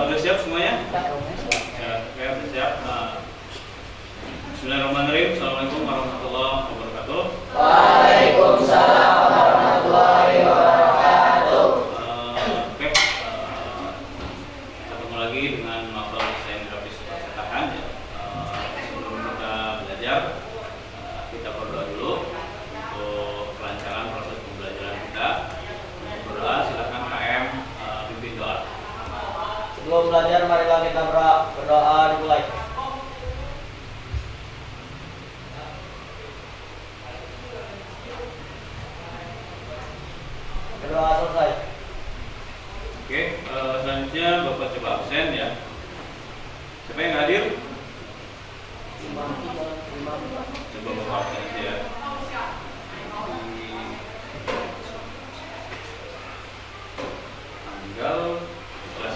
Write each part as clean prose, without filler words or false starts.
Udah siap semuanya? Ya, udah siap. Bismillahirrahmanirrahim. Assalamualaikum warahmatullahi wabarakatuh. Waalaikumsalam warahmatullahi wabarakatuh. Ketemu lagi dengan novel desain grafis percetakan. Sebelum kita belajar, kita berdoa dulu untuk kelancaran proses pembelajaran kita. Berdoa, silakan KM pimpin doa. Sebelum belajar, marilah kita berdoa dimulai. Berdoa selesai. Oke, selanjutnya Bapak coba absen ya. Siapa yang hadir? Coba Bapak absen aja ya. Tanggal 11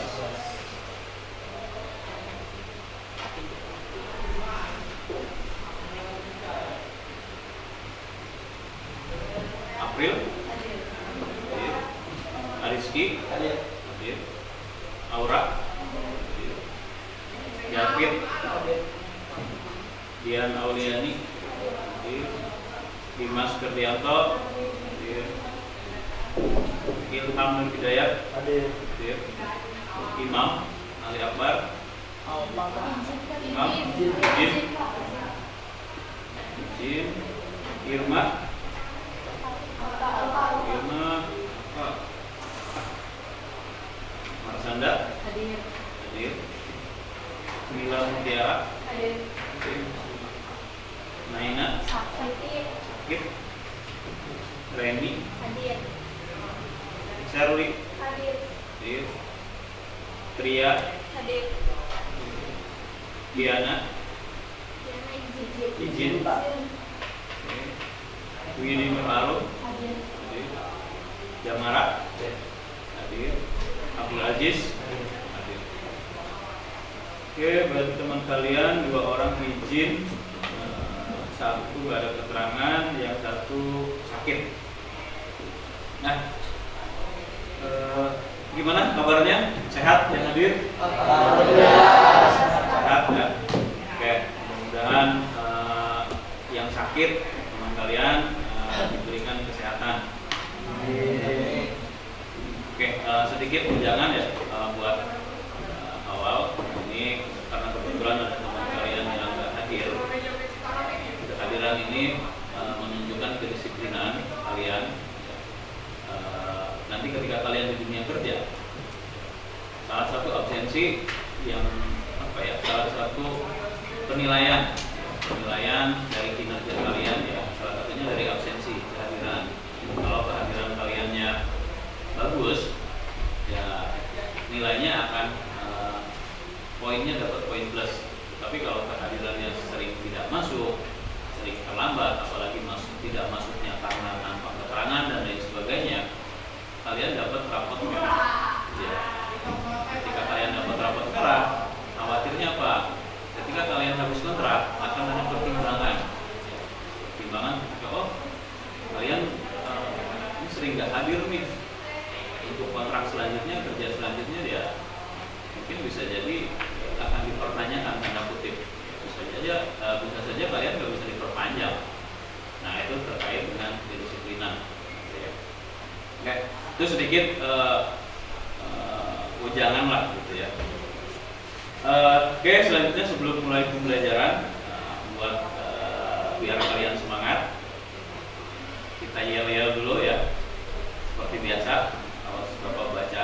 April. Rizky hadir. Aura hadir. David hadir. Dian Auliani hadir. Dimas Kerdianto hadir. Ilham Nur Hidayat hadir. Imam Ali Akbar, Imam Jin Irma Marsanda hadir. Mila Mutiara hadir. Naina Sakit. Reni hadir. Sherly hadir. Tria hadir. Diana izin. Widi Nurharum hadir. Jamara hadir. Abdul Aziz hadir. Oke, berarti teman kalian 2 orang izin, satu gak ada keterangan, yang satu sakit. Nah, gimana kabarnya? Sehat yang hadir? Alhamdulillah. Sehat ya. Oke, mudah-mudahan yang sakit teman kalian diberikan kesehatan. Oke, sedikit tunjangan ya buat awal ini, karena kebetulan ada teman kalian yang nggak hadir. Kehadiran ini menunjukkan kedisiplinan kalian. Nanti ketika kalian di dunia kerja, salah satu absensi yang salah satu penilaian dari kinerja kalian ya, salah satunya dari absensi, kehadiran. Kalau kehadiran kaliannya bagus, ya nilainya akan poinnya dapat poin plus. Tapi kalau kehadirannya sering tidak masuk, sering terlambat, apalagi tidak masuknya karena tanpa keterangan dan lain sebagainya, kalian dapat rapot merah. Ya. Ketika kalian dapat rapot merah, khawatirnya apa? Ketika kalian habis kontrak, akan ada pertimbangan. Pertimbangan, kalian ini sering nggak hadir nih untuk kontrak selanjutnya, kerja selanjutnya, dia mungkin bisa jadi akan dipertanyakan, tanda kutip. Bisa saja kalian nggak bisa diperpanjang. Nah, itu terkait dengan kedisiplinan. Oke, itu sedikit ujangan lah gitu ya. Oke, selanjutnya sebelum mulai pembelajaran, buat biar kalian semangat, kita yel-yel dulu ya, seperti biasa. Kalau Bapak baca,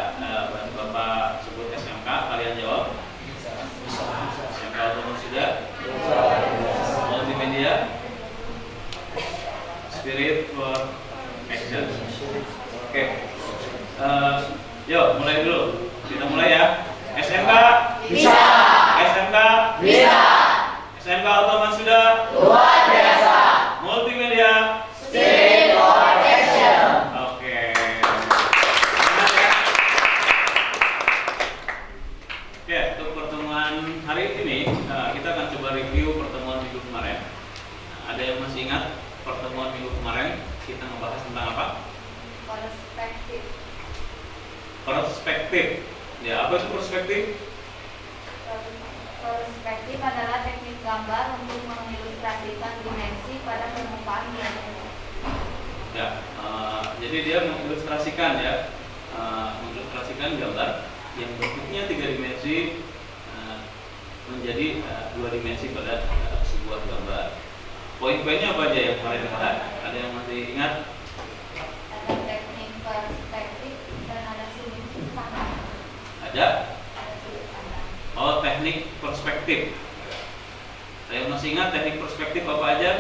Bapak sebut SMK, kalian jawab. SMK otomotif sudah. Multimedia. Spirit for action. Oke. Yuk, mulai dulu. Kita mulai ya. SMK Bisa. SMK Bisa. SMK otomotif sudah. Luar biasa. Multimedia. Spirit for action. Oke. hari ini kita akan coba review pertemuan minggu kemarin. Ada yang masih ingat pertemuan minggu kemarin kita membahas tentang apa? Perspektif. Perspektif. Ya, apa itu perspektif? Perspektif adalah teknik gambar untuk mengilustrasikan dimensi pada permukaan biasa. Ya, jadi dia mengilustrasikan ya, mengilustrasikan gambar yang bentuknya 3 dimensi menjadi 2 dimensi pada sebuah gambar. Poin-poinnya apa aja yang kalian lihat? Ada yang masih ingat? Ada teknik perspektif dan ada sudut pandang. Ada? Ada sudut pandang. Oh, teknik perspektif. Saya masih ingat teknik perspektif apa aja?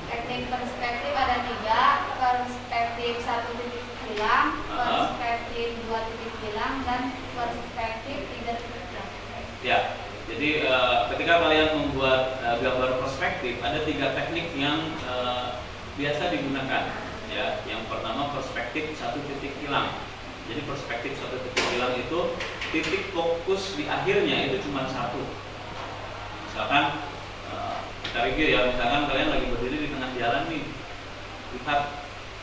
Teknik perspektif ada 3, perspektif 1 titik hilang, perspektif 2 titik hilang, dan perspektif 3 titik hilang. Ya, jadi ketika kalian membuat gambar perspektif, ada 3 teknik yang biasa digunakan. Ya, yang pertama perspektif 1 titik hilang. Jadi perspektif 1 titik hilang itu titik fokus di akhirnya itu cuma 1. Misalkan kita review ya, misalkan kalian lagi berdiri di tengah jalan nih, lihat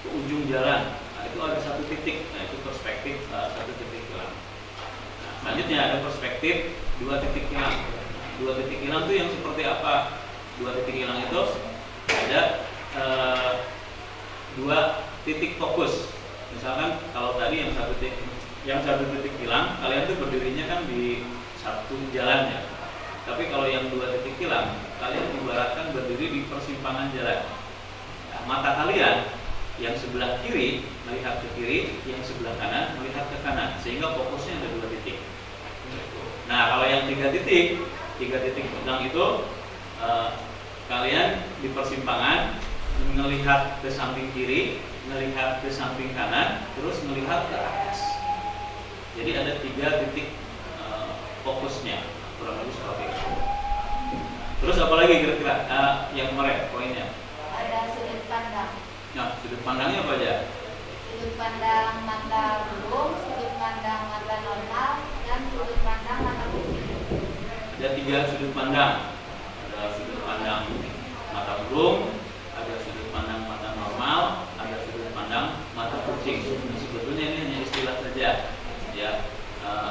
ke ujung jalan, nah itu ada 1 titik, nah itu perspektif 1 titik hilang. Nah, selanjutnya ada perspektif 2 titik hilang. 2 titik hilang itu yang seperti apa? 2 titik hilang itu ada 2 titik fokus. Misalkan kalau tadi yang 1 titik hilang, kalian tuh berdirinya kan di satu jalan ya. Tapi kalau yang 2 titik hilang, kalian ibaratkan berdiri di persimpangan jalan. Nah, mata kalian yang sebelah kiri melihat ke kiri, yang sebelah kanan melihat ke kanan, sehingga fokusnya ada 2 titik. Nah, kalau yang 3 titik hilang itu kalian di persimpangan melihat ke samping kiri, melihat ke samping kanan, terus melihat ke atas. Jadi ada 3 titik fokusnya. Kurang lebih seperti itu. Terus apa lagi kira-kira yang kemarin poinnya? Ada sudut pandang. Nah, sudut pandangnya apa aja? Sudut pandang mata burung, sudut pandang mata normal, dan sudut pandang mata kucing. Ada 3 sudut pandang. Ada sudut pandang mata burung, ada sudut pandang mata normal, ada sudut pandang mata kucing. Sebetulnya ini hanya istilah saja. Ya,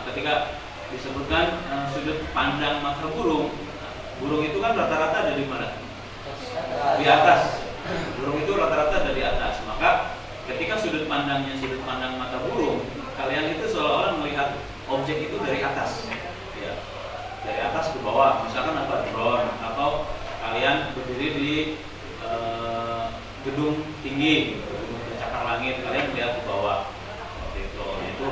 ketika disebutkan sudut pandang mata burung, burung itu kan rata-rata ada di mana? Di atas. Burung itu rata-rata ada di atas. Maka ketika sudut pandangnya sudut pandang mata burung, kalian itu seolah-olah melihat objek itu dari atas, ya, dari atas ke bawah. Misalkan apa, drone, atau kalian berdiri di gedung tinggi, gedung pencakar langit, kalian melihat ke bawah. Seperti itu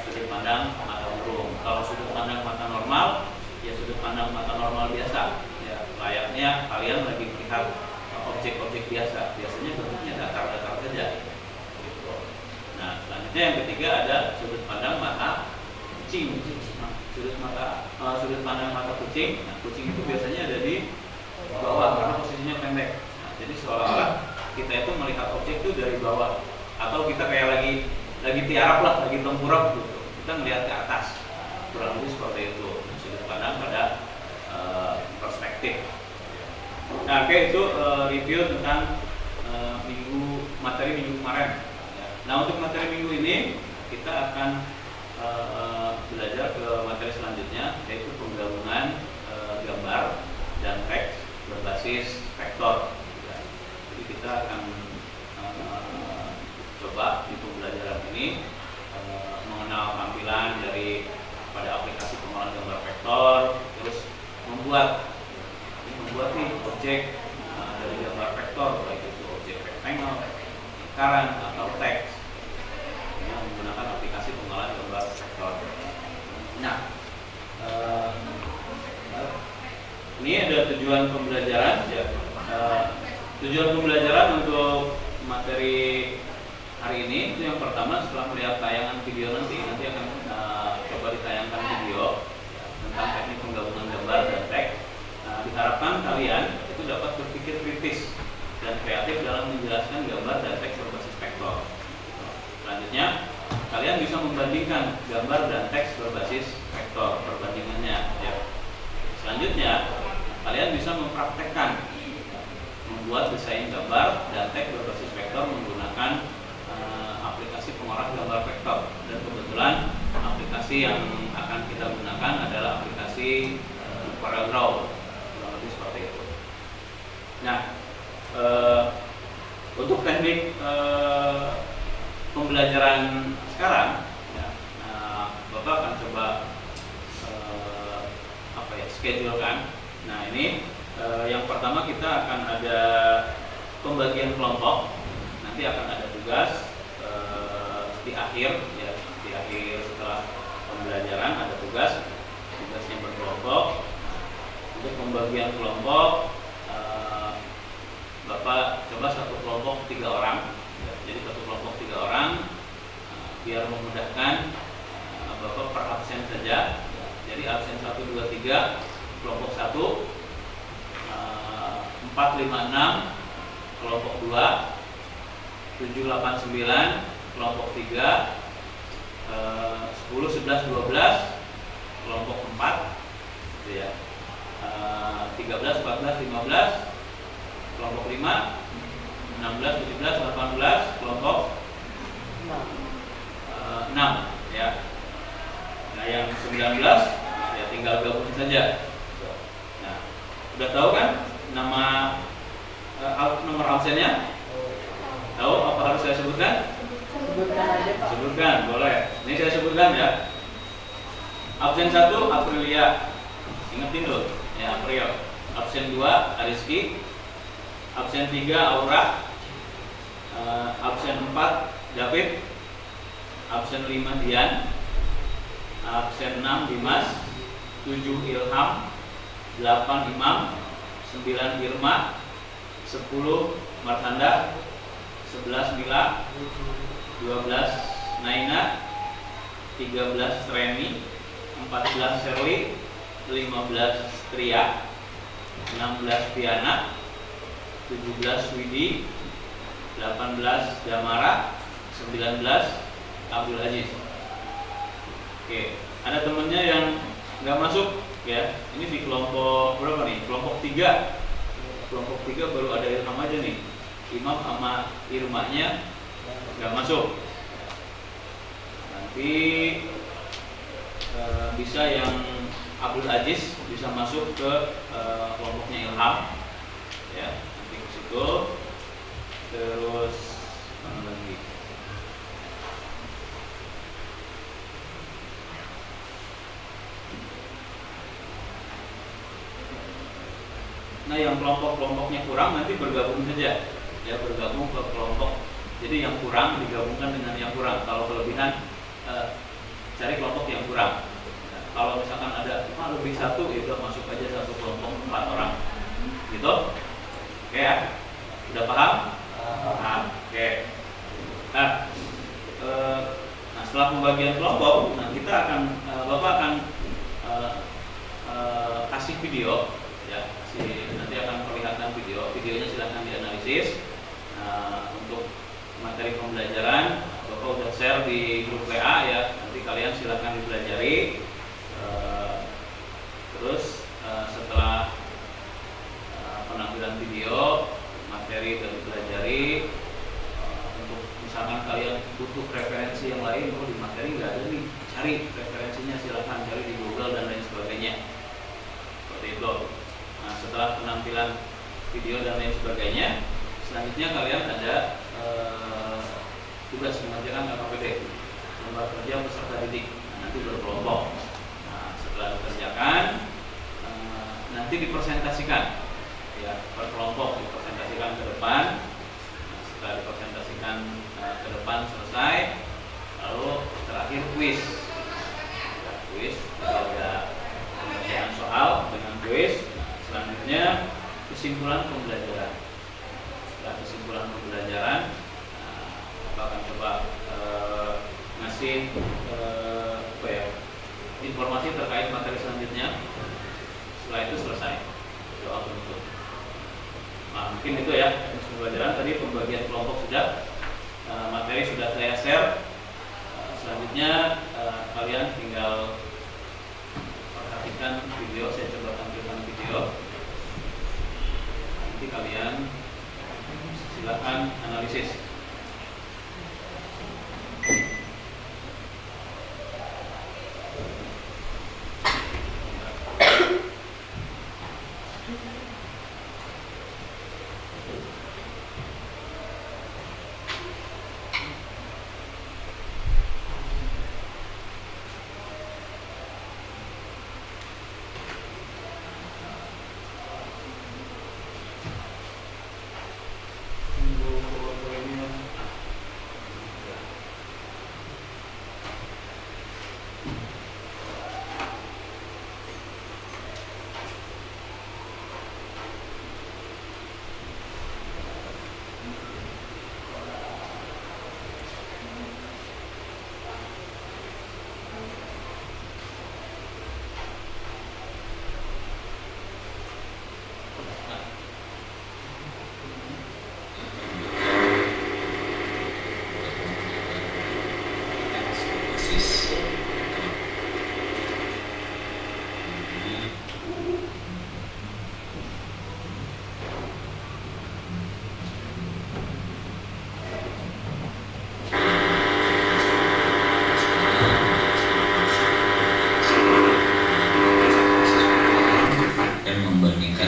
sudut pandang mata burung. Kalau sudut pandang mata normal, ya sudut pandang mata normal biasa. Ya, layaknya kalian lagi melihat objek-objek biasa. Biasanya bentuknya datar-datar saja. Gitu. Nah, selanjutnya yang ketiga ada sudut pandang mata kucing. Nah, sudut pandang mata kucing. Nah, kucing itu biasanya ada di bawah karena posisinya pendek. Nah, jadi seolah-olah kita itu melihat objek itu dari bawah, atau kita kayak lagi tiarap lah, lagi tengkurap gitu. Kita melihat ke atas, kurang lebih seperti itu sudut pandang pada perspektif. Nah, oke, itu review tentang materi minggu kemarin. Nah, untuk materi minggu ini kita akan belajar ke materi selanjutnya, yaitu penggabungan gambar dan teks berbasis vektor. Jadi kita akan coba di pembelajaran ini mengenal tampilan dari pada aplikasi pengolahan gambar vektor, terus membuat nih objek dari gambar vektor, baik itu objek rectangle, lingkaran atau teks, dengan menggunakan aplikasi pengolahan gambar vektor. Nah, ini ada tujuan pembelajaran ya. Tujuan pembelajaran untuk materi hari ini itu yang pertama, setelah melihat tayangan video nanti akan coba ditayangkan video tentang teknik penggabungan gambar dan teks. Diharapkan kalian itu dapat berpikir kritis dan kreatif dalam menjelaskan gambar dan teks berbasis vektor. Selanjutnya kalian bisa membandingkan gambar dan teks berbasis vektor perbandingannya ya. Selanjutnya kalian bisa mempraktekkan membuat desain gambar dan teks berbasis vektor menggunakan aplikasi pengolah gambar vektor, dan kebetulan aplikasi yang akan kita gunakan adalah aplikasi CorelDRAW, kurang lebih seperti itu. Nah, untuk teknik pembelajaran sekarang, ya, Bapak akan coba schedulekan. Nah, ini yang pertama kita akan ada pembagian kelompok. Nanti akan ada tugas di akhir, ya, di akhir setelah pembelajaran ada tugasnya berkelompok. Untuk pembagian kelompok, Bapak coba satu kelompok 3 orang. Ya, jadi satu kelompok 3 orang, biar memudahkan Bapak per absen saja. Ya, jadi absen 1, 2, 3 kelompok 1, 4, 5, 6 kelompok 2, 7, 8, 9 kelompok 3, 10, 11, 12 kelompok 4, gitu ya. 13, 14, 15 kelompok 5, 16, 17, 18 kelompok 6 ya. Nah, yang 19 ya tinggal gabung saja. Nah, udah tahu kan nama nomor absennya? Tahu apa harus saya sebutkan? Sebutkan aja, Pak. Sebutkan, boleh. Ini saya sebutkan ya. Absen 1 Aprilia. Ingetin dulu, ya April. Absen 2 Ariski. Absen 3 Aura. Absen 4 David. Absen 5 Dian. Absen 6 Dimas. 7 Ilham. 8 Imam. 9 Irma. 10 Martanda. 11 Mila. 12 Naina. 13 Reni. 14 Sherly. 15 Tria. 16 Tiana. 17 Widi. 18 Damara. 19 Abdul Aziz. Oke, ada temennya yang nggak masuk ya. Ini di kelompok berapa nih? Kelompok 3. Kelompok 3 baru ada Ilham aja nih. Imam sama Irmanya nggak masuk. Nanti bisa yang Abdul Aziz bisa masuk ke kelompoknya Ilham ya, nanti ke situ. Terus mana lagi? Nah, yang kelompok-kelompoknya kurang nanti bergabung saja ya, bergabung ke kelompok. Jadi yang kurang digabungkan dengan yang kurang. Kalau kelebihan cari kelompok yang kurang. Nah, kalau misalkan ada lebih satu, itu masuk aja satu kelompok 4 orang. Gitu? Oke ya? Udah paham? Paham. Oke. Nah, setelah pembagian kelompok, nah kita akan Bapak akan kasih video ya, nanti akan perlihatkan videonya silahkan dianalisis. Untuk materi pembelajaran Bapak udah share di grup WA ya, nanti kalian silahkan dipelajari. Terus setelah penampilan video, materi dan dipelajari, untuk misalkan kalian butuh referensi yang lain, di materi nggak ada nih, cari referensinya, silahkan cari di Google dan lain sebagainya. Seperti itu. Nah, setelah penampilan video dan lain sebagainya, selanjutnya kalian ada tugas mengerjakan LKPD, lembar kerja peserta didik. Nah, nanti berkelompok. Nah, setelah dikerjakan, nanti dipresentasikan ya, per kelompok dipresentasikan ke depan. Nah, setelah dipresentasikan ke depan selesai, lalu terakhir kuis. Ya, kuis, jadi ada pengerjaan soal dengan kuis. Selanjutnya kesimpulan pembelajaran. Setelah kesimpulan pembelajaran, kita akan coba ngasih informasi terkait materi selanjutnya. Setelah itu selesai doa penutup. Nah, mungkin itu ya pembelajaran tadi, pembagian kelompok sudah, materi sudah saya share. Selanjutnya kalian tinggal perhatikan video, saya coba tampilkan video. Nanti kalian silakan analisis.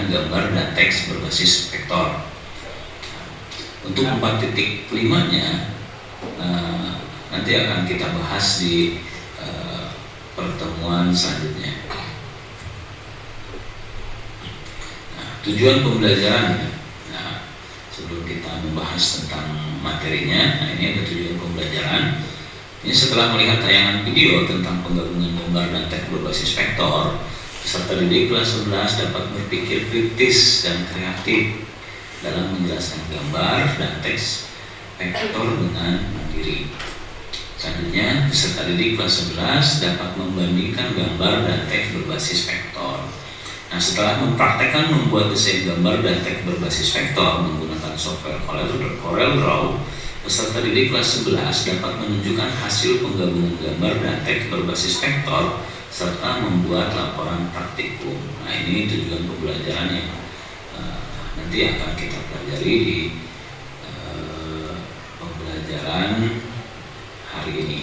Gambar dan teks berbasis vektor. Untuk 4.5-nya nanti akan kita bahas di pertemuan selanjutnya. Tujuan pembelajaran. Sebelum kita membahas tentang materinya, ini ada tujuan pembelajaran. Ini setelah melihat tayangan video tentang penggabungan gambar dan teks berbasis vektor, peserta didik kelas 11 dapat berpikir kritis dan kreatif dalam menjelaskan gambar dan teks vektor dengan mandiri. Selanjutnya, peserta didik kelas 11 dapat membandingkan gambar dan teks berbasis vektor. Nah, setelah mempraktekkan membuat desain gambar dan teks berbasis vektor menggunakan software CorelDRAW, peserta didik kelas 11 dapat menunjukkan hasil penggabungan gambar dan teks berbasis vektor serta membuat laporan praktikum. Nah, ini tujuan pembelajaran yang nanti akan kita pelajari di pembelajaran hari ini.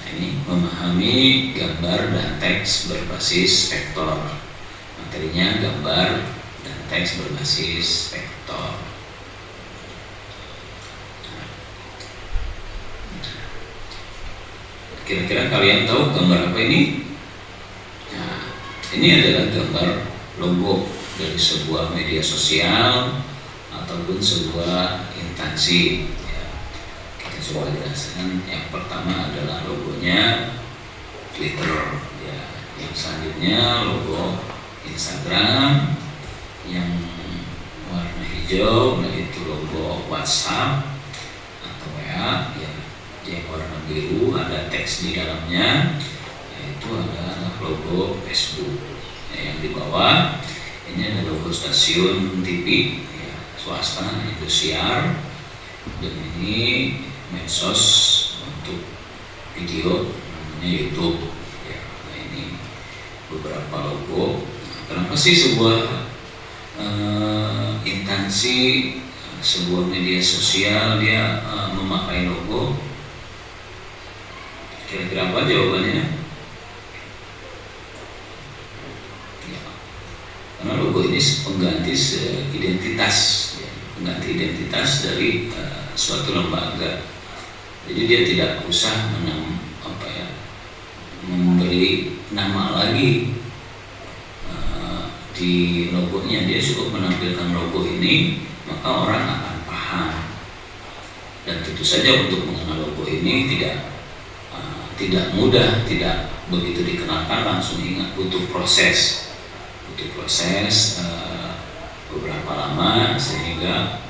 Nah, ini memahami gambar dan teks berbasis vektor. Materinya gambar dan teks berbasis vektor. Kira-kira kalian tahu gambar apa ini? Nah, ini adalah gambar logo dari sebuah media sosial ataupun sebuah instansi. Ya, kita coba jelaskan. Yang pertama adalah logonya Twitter. Ya, yang selanjutnya logo Instagram. Yang warna hijau yaitu logo WhatsApp atau WA. Ya, yang warna biru ada teks di dalamnya, yaitu adalah logo Facebook. Yang di bawah ini ada logo stasiun TV ya, swasta Indosiar, dan ini medsos untuk video namanya YouTube ya. Nah, ini beberapa logo. Kenapa sih sebuah instansi, sebuah media sosial dia memakai logo? Kira-kira apa jawabannya? Ya, karena logo ini pengganti identitas, ya, pengganti identitas dari suatu lembaga. Jadi dia tidak usah memberi nama lagi di logonya. Dia cukup menampilkan logo ini, maka orang akan paham. Dan tentu saja untuk mengenal logo ini tidak mudah, tidak begitu dikenalkan langsung ingat, butuh proses beberapa lama sehingga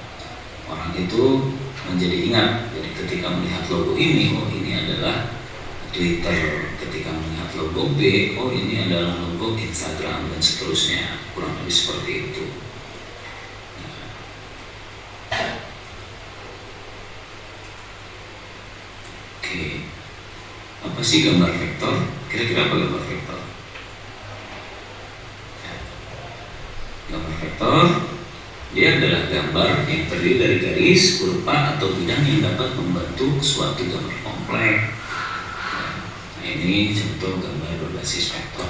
orang itu menjadi ingat. Jadi ketika melihat logo ini, oh ini adalah Twitter. Ketika melihat logo B, oh ini adalah logo Instagram, dan seterusnya. Kurang lebih seperti itu. Oke, apa sih gambar vektor? Kira-kira apa gambar vektor? Gambar vektor dia adalah gambar yang terdiri dari garis, kurva, atau bidang yang dapat membentuk suatu gambar kompleks. Nah, ini contoh gambar berbasis vektor.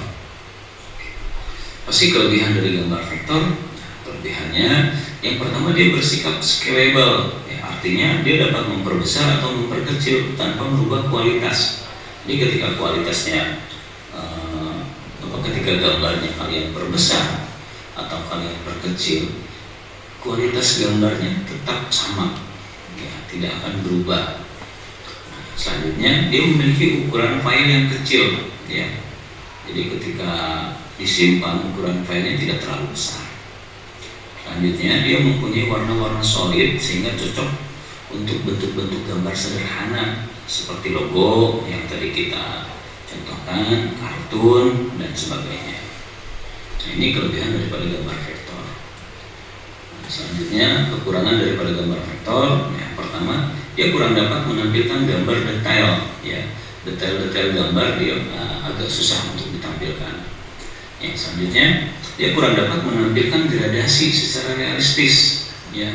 Apa sih kelebihan dari gambar vektor? Kelebihannya, yang pertama dia bersikap scalable, ya, artinya dia dapat memperbesar atau memperkecil tanpa merubah kualitas. Jadi ketika kualitasnya, ketika gambarnya kalian perbesar atau kalian perkecil, kualitas gambarnya tetap sama, ya, tidak akan berubah. Selanjutnya dia memiliki ukuran file yang kecil, ya. Jadi ketika disimpan ukuran filenya tidak terlalu besar. Selanjutnya dia mempunyai warna-warna solid sehingga cocok untuk bentuk-bentuk gambar sederhana seperti logo yang tadi kita contohkan, kartun dan sebagainya. Nah, ini kelebihan daripada gambar vektor. Selanjutnya kekurangan daripada gambar vektor, yang pertama dia kurang dapat menampilkan gambar detail, ya, detail-detail gambar dia agak susah untuk ditampilkan. Yang selanjutnya dia kurang dapat menampilkan gradasi secara realistis, ya.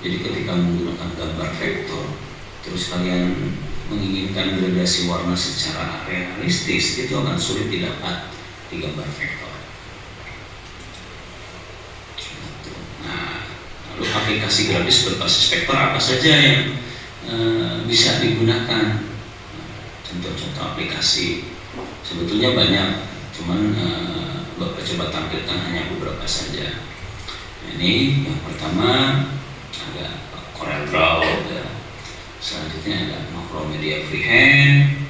Jadi ketika menggunakan gambar vektor, terus kalian menginginkan gradasi warna secara realistis, itu akan sulit didapat di gambar vektor. Lalu aplikasi grafis berbasis vektor apa saja yang bisa digunakan? Contoh-contoh aplikasi sebetulnya banyak, cuman Bapak coba tampilkan hanya beberapa saja. Ini yang pertama ada CorelDRAW, ya. Selanjutnya ada Macromedia Freehand,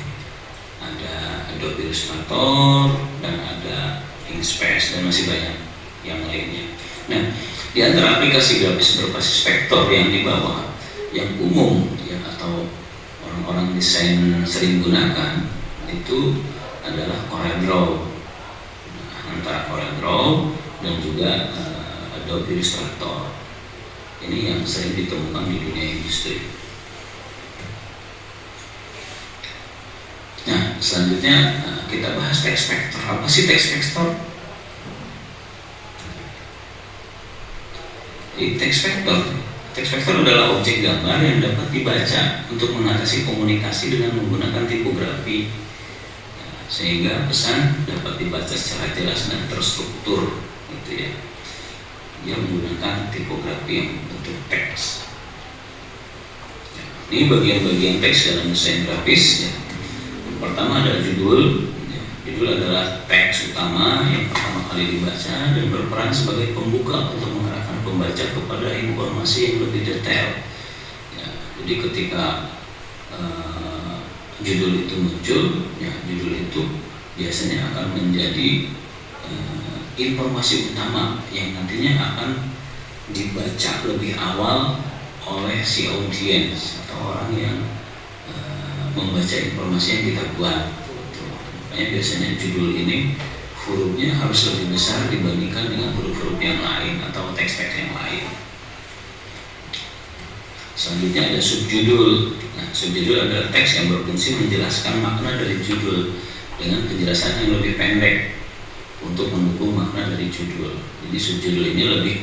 ada Adobe Illustrator, dan ada Inkscape, dan masih banyak yang lainnya. Nah, di antara aplikasi grafis berbasis vektor yang di bawah, yang umum, ya, atau orang-orang desain sering gunakan, itu adalah CorelDRAW. Nah, antara CorelDRAW dan juga Adobe Illustrator, ini yang sering ditemukan di dunia industri. Nah, selanjutnya kita bahas text vektor. Apa sih text vektor? Text vektor adalah objek gambar yang dapat dibaca untuk mengatasi komunikasi dengan menggunakan tipografi, ya, sehingga pesan dapat dibaca secara jelas dan terstruktur, gitu ya. Dia menggunakan tipografi yang bentuk teks. Ya, ini bagian-bagian teks dalam desain grafis, ya. Yang pertama adalah judul. Ya, judul adalah teks utama yang pertama kali dibaca dan berperan sebagai pembuka untuk mengarahkan pembaca kepada informasi yang lebih detail. Ya, jadi ketika judul itu muncul, ya, judul itu biasanya akan menjadi informasi utama yang nantinya akan dibaca lebih awal oleh si audiens atau orang yang membaca informasi yang kita buat. Makanya biasanya judul ini hurufnya harus lebih besar dibandingkan dengan huruf-huruf yang lain atau teks-teks yang lain. Selanjutnya ada subjudul. Nah, subjudul adalah teks yang berfungsi menjelaskan makna dari judul dengan penjelasan yang lebih pendek untuk mendukung makna dari judul. Jadi subjudul ini lebih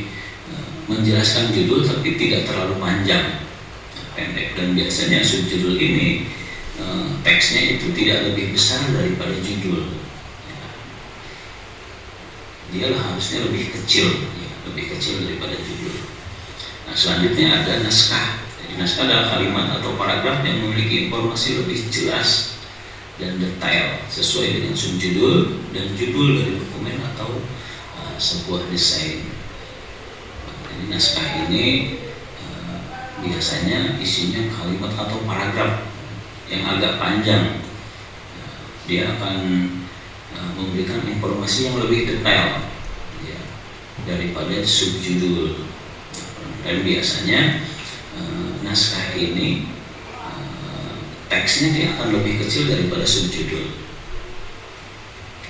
menjelaskan judul tapi tidak terlalu panjang, pendek. Dan biasanya subjudul ini teksnya itu tidak lebih besar daripada judul. Dialah harusnya lebih kecil, ya, lebih kecil daripada judul. Nah, selanjutnya ada naskah. Jadi naskah adalah kalimat atau paragraf yang memiliki informasi lebih jelas dan detail sesuai dengan subjudul dan judul dari dokumen atau sebuah desain. Jadi naskah ini biasanya isinya kalimat atau paragraf yang agak panjang. Dia akan memberikan informasi yang lebih detail, ya, daripada subjudul. Dan biasanya naskah ini teksnya dia akan lebih kecil daripada subjudul.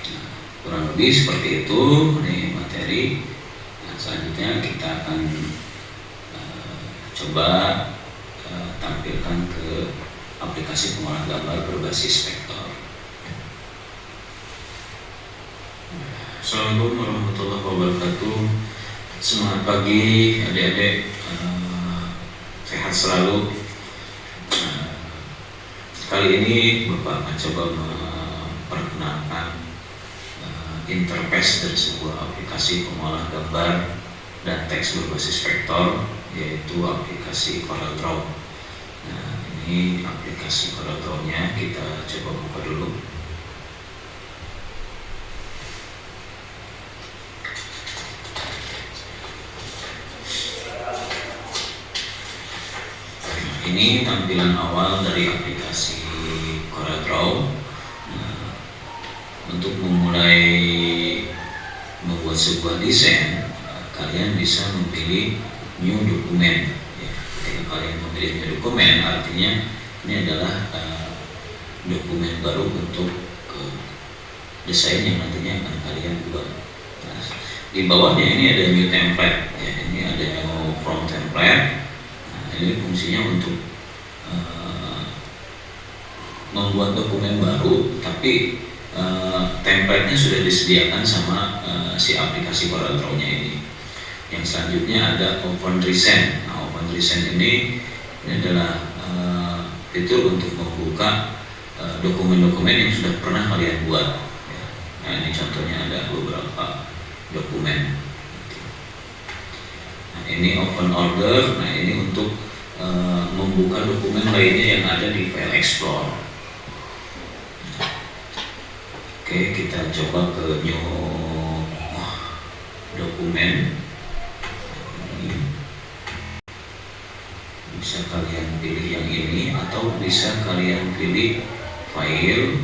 Nah, kurang lebih seperti itu ini materi. Nah, selanjutnya kita akan coba tampilkan ke aplikasi pengolahan gambar berbasis vektor. Assalamualaikum warahmatullahi wabarakatuh. Semangat pagi adik-adik, sehat selalu. Kali ini Bapak akan coba memperkenalkan interface dari sebuah aplikasi pengolahan gambar dan teks berbasis vektor, yaitu aplikasi CorelDRAW. Nah, ini aplikasi CorelDRAW-nya kita coba buka dulu. Ini tampilan awal dari aplikasi CorelDRAW. Nah, untuk memulai membuat sebuah desain, kalian bisa memilih new dokumen. Ya, ketika kalian memilih new dokumen, artinya ini adalah dokumen baru untuk desain yang nantinya akan kalian buat. Nah, di bawahnya ini ada new template. Ya, ini ada new from template. Ini fungsinya untuk membuat dokumen baru, tapi template-nya sudah disediakan sama si aplikasi CorelDRAW-nya ini. Yang selanjutnya ada Open Recent. Nah, Open Recent ini adalah fitur untuk membuka dokumen-dokumen yang sudah pernah kalian buat. Nah, ini contohnya ada beberapa dokumen. Nah, ini Open Order. Nah, ini untuk membuka dokumen lainnya yang ada di file Explore. Oke, kita coba ke new dokumen. Ini bisa kalian pilih yang ini, atau bisa kalian pilih file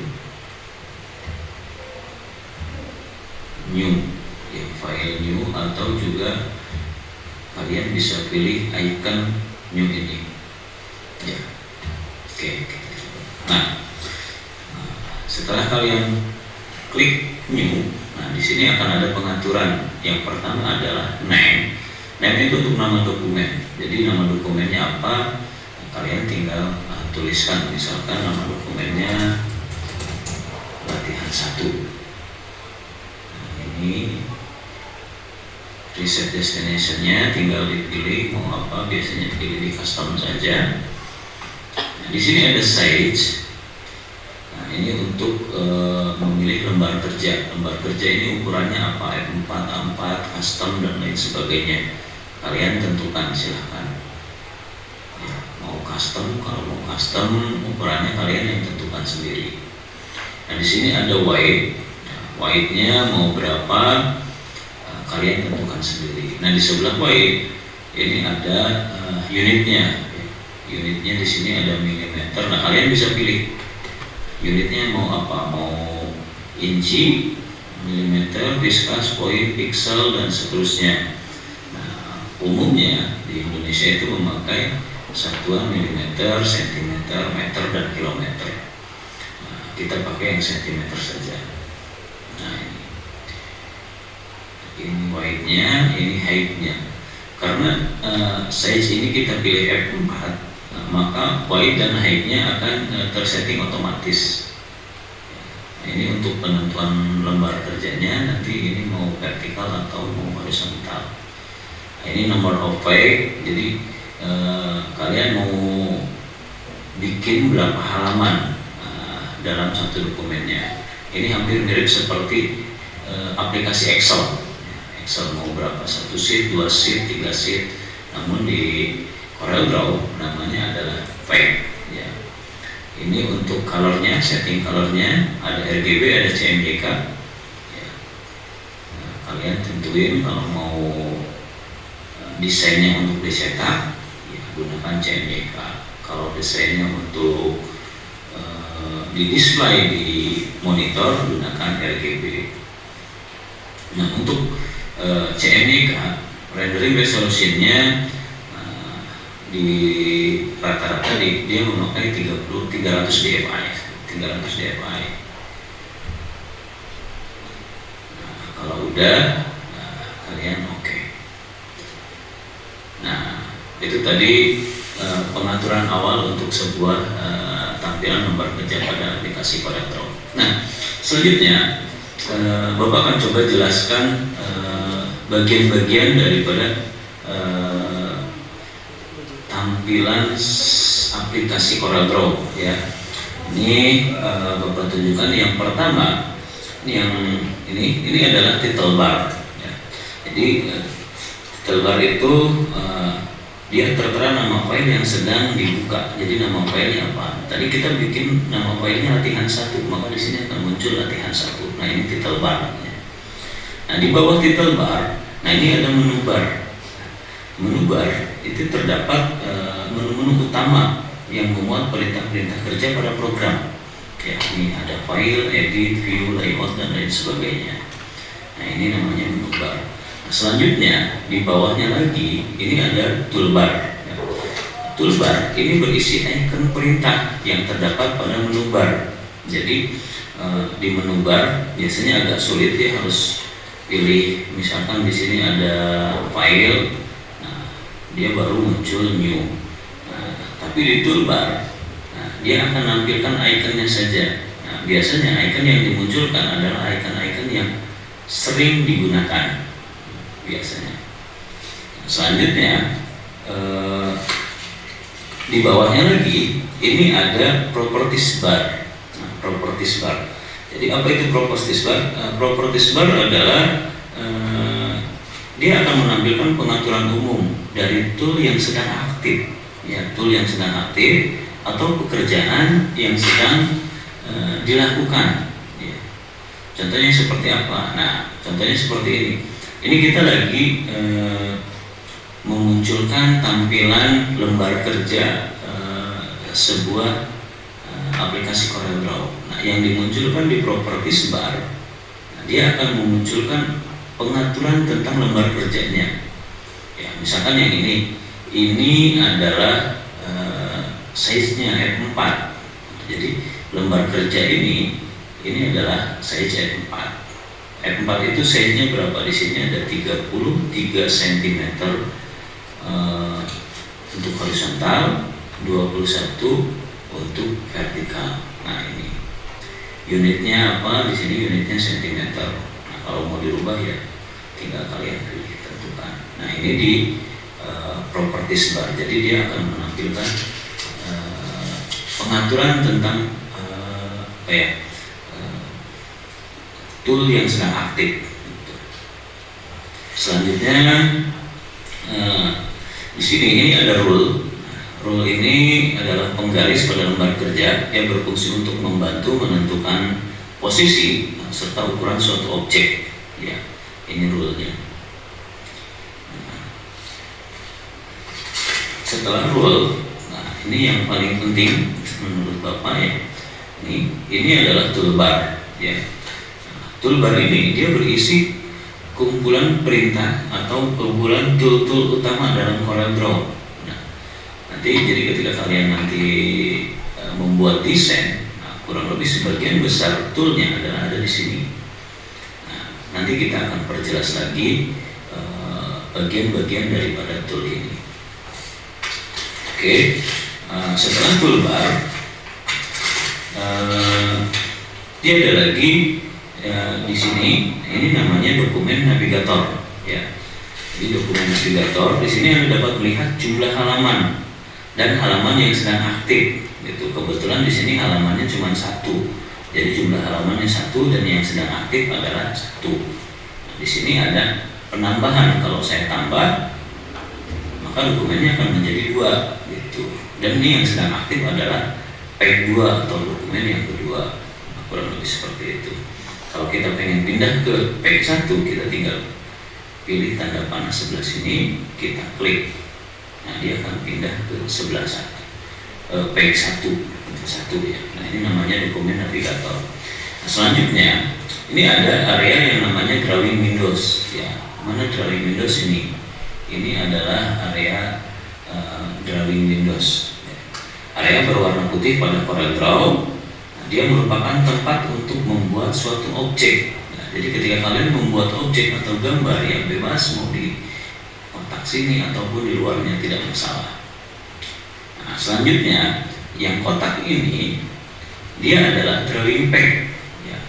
new, ya, file new, atau juga kalian bisa pilih icon new ini. Ya, oke, kita coba. Nah, setelah kalian klik new, nah di sini akan ada pengaturan. Yang pertama adalah name. Name itu untuk nama dokumen. Jadi nama dokumennya apa? Nah, kalian tinggal tuliskan. Misalkan nama dokumennya latihan 1. Nah, ini reset destination-nya tinggal dipilih mau apa, biasanya pilih di custom saja. Nah, di sini ada size. Nah, ini untuk memilih lembar kerja. Lembar kerja ini ukurannya apa? F4, A4, custom dan lain sebagainya. Kalian tentukan, silahkan. Ya, mau custom, kalau mau custom ukurannya kalian yang tentukan sendiri. Nah, di sini ada white. Nah, white-nya mau berapa? Kalian tentukan sendiri. Nah, di sebelah white ini ada unitnya. Unitnya di sini ada milimeter. Nah, kalian bisa pilih unitnya mau apa, mau inci, milimeter, viskas, poin, pixel, dan seterusnya. Nah, umumnya di Indonesia itu memakai satuan milimeter, sentimeter, meter, dan kilometer. Nah, kita pakai yang sentimeter saja. Nah, ini width-nya, ini height-nya. Karena size ini kita pilih F4, maka width dan height-nya akan tersetting otomatis. Nah, ini untuk penentuan lembar kerjanya, nanti ini mau vertikal atau mau horizontal. Nah, ini number of page, jadi kalian mau bikin berapa halaman dalam satu dokumennya. Ini hampir mirip seperti aplikasi Excel. Excel mau berapa, 1 sheet, 2 sheet, 3 sheet. Namun di CorelDRAW namanya adalah file. Ya. Ini untuk colornya, setting colornya ada RGB, ada CMYK. Ya. Nah, kalian tentuin kalau mau desainnya untuk dicetak, ya, gunakan CMYK. Kalau desainnya untuk di display di monitor, gunakan RGB. Nah, untuk CMYK rendering resolutionnya di rata-rata dia memakai 300 dpi. Nah, kalau udah, kalian oke. Nah, itu tadi pengaturan awal untuk sebuah tampilan tampilan lembar kerja pada aplikasi CorelDRAW. Nah, selanjutnya Bapak akan coba jelaskan bagian-bagian daripada tampilan aplikasi CorelDRAW ya. Ini Bapak tunjukkan yang pertama, ini adalah title bar ya. Jadi title bar itu dia tertera nama file yang sedang dibuka. Jadi nama filenya apa? Tadi kita bikin nama filenya latihan 1, maka di sini akan muncul latihan 1. Nah, ini title bar ya. Nah, di bawah title bar, nah ini ada menu bar. Menu bar itu terdapat menu-menu utama yang memuat perintah-perintah kerja pada program. Ya, ini ada file, edit, view, layout, dan lain sebagainya. Nah, ini namanya menu bar. Nah, selanjutnya di bawahnya lagi ini ada toolbar. Ya. Toolbar ini berisi icon perintah yang terdapat pada menu bar. Jadi di menu bar biasanya agak sulit, dia harus pilih, misalkan di sini ada file, nah, dia baru muncul new. Nah, tapi di toolbar, nah, dia akan menampilkan ikonnya saja. Nah, biasanya icon yang dimunculkan adalah icon-icon yang sering digunakan biasanya. Nah, selanjutnya di bawahnya lagi ini ada properties bar. Nah, properties bar. Jadi apa itu properties bar? Properties bar adalah dia akan menampilkan pengaturan umum dari tool yang sedang aktif, ya, tool yang sedang aktif atau pekerjaan yang sedang dilakukan. Ya. Contohnya seperti apa? Nah, contohnya seperti ini. Ini kita lagi memunculkan tampilan lembar kerja sebuah aplikasi CorelDRAW. Nah, yang dimunculkan di properties bar, nah, dia akan memunculkan pengaturan tentang lembar kerjanya. Ya, misalkan yang ini adalah size-nya F4. Jadi lembar kerja ini adalah size F4. F4 itu size-nya berapa? Di sini ada 33 cm untuk horizontal, 21 untuk vertikal. Nah, ini unitnya apa? Di sini unitnya cm. Nah, kalau mau dirubah ya tinggal kalian pilih, tentukan. Nah, ini di properties bar. Jadi dia akan menampilkan pengaturan tentang tool yang sedang aktif. Selanjutnya di sini ini ada rule. Rule ini adalah penggaris pada lembar kerja yang berfungsi untuk membantu menentukan posisi serta ukuran suatu objek. Ya, ini rule-nya. Setelah rule, nah ini yang paling penting menurut Bapak ya. Ini adalah toolbar. Ya, toolbar ini dia berisi kumpulan perintah atau kumpulan tool-tool utama dalam CorelDRAW. Jadi ketika kalian nanti membuat desain, nah, kurang lebih sebagian besar toolnya adalah ada di sini. Nah, nanti kita akan perjelas lagi bagian-bagian daripada tool ini. Oke, setelah toolbar, dia ada lagi di sini. Ini namanya dokumen navigator. Ya, jadi dokumen navigator di sini Anda dapat melihat jumlah halaman dan halaman yang sedang aktif. Gitu. Kebetulan di sini halamannya cuma 1, jadi jumlah halamannya 1 dan yang sedang aktif adalah 1. Nah, di sini ada penambahan. Kalau saya tambah, maka dokumennya akan menjadi 2. Gitu. Dan ini yang sedang aktif adalah page 2 atau dokumen yang kedua. Nah, kurang lebih seperti itu. Kalau kita pengen pindah ke page 1, kita tinggal pilih tanda panah sebelah sini, kita klik. Nah, dia akan pindah ke sebelah page 1 ya. Nah, ini namanya dokumen navigator. Nah, selanjutnya ini ada area yang namanya drawing windows. Ya, mana drawing windows ini? Ini adalah area drawing windows. Ya. Area berwarna putih pada CorelDRAW. Nah, dia merupakan tempat untuk membuat suatu objek. Nah, jadi ketika kalian membuat objek atau gambar yang bebas mau di kotak sini ataupun di luarnya tidak masalah. Nah, selanjutnya yang kotak ini dia adalah drawing pad, ya.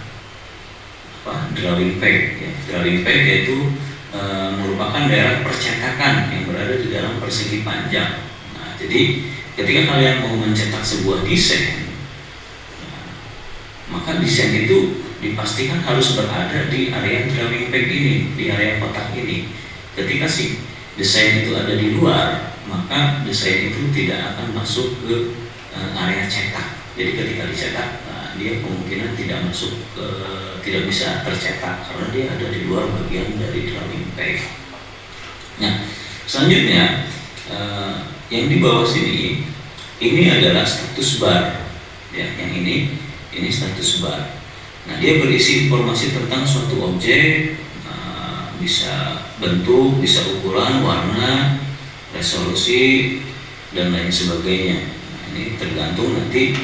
Drawing pad, ya. Drawing pad yaitu merupakan daerah percetakan yang berada di dalam persegi panjang. Nah, jadi ketika kalian mau mencetak sebuah desain, maka desain itu dipastikan harus berada di area drawing pad ini, di area kotak ini. Ketika si desain itu ada di luar, maka desain itu tidak akan masuk ke area cetak. Jadi ketika dicetak, dia kemungkinan tidak masuk ke, tidak bisa tercetak karena dia ada di luar bagian dari drawing pad. Nah, selanjutnya yang di bawah sini ini adalah status bar, ya. Yang ini status bar. Nah, dia berisi informasi tentang suatu objek, bisa bentuk, bisa ukuran, warna, resolusi, dan lain sebagainya. Nah, ini tergantung nanti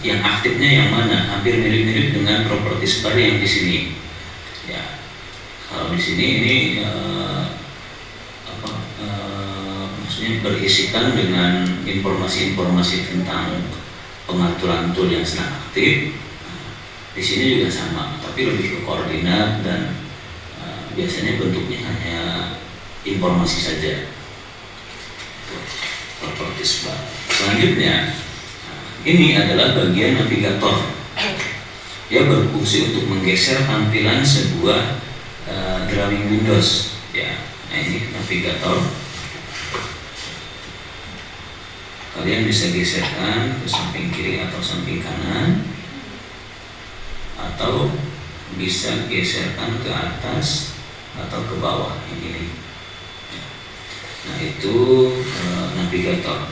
yang aktifnya yang mana, hampir mirip-mirip dengan properties bar yang di sini. Ya, kalau di sini ini maksudnya berisikan dengan informasi-informasi tentang pengaturan tool yang sedang aktif. Di sini juga sama, tapi lebih ke koordinat dan biasanya bentuknya hanya informasi saja. Properties bar. Selanjutnya, ini adalah bagian navigator. Dia berfungsi untuk menggeser tampilan sebuah drawing Windows. Ya, nah ini navigator. Kalian bisa geserkan ke samping kiri atau samping kanan, atau bisa geserkan ke atas atau ke bawah ini. Nah, itu navigator.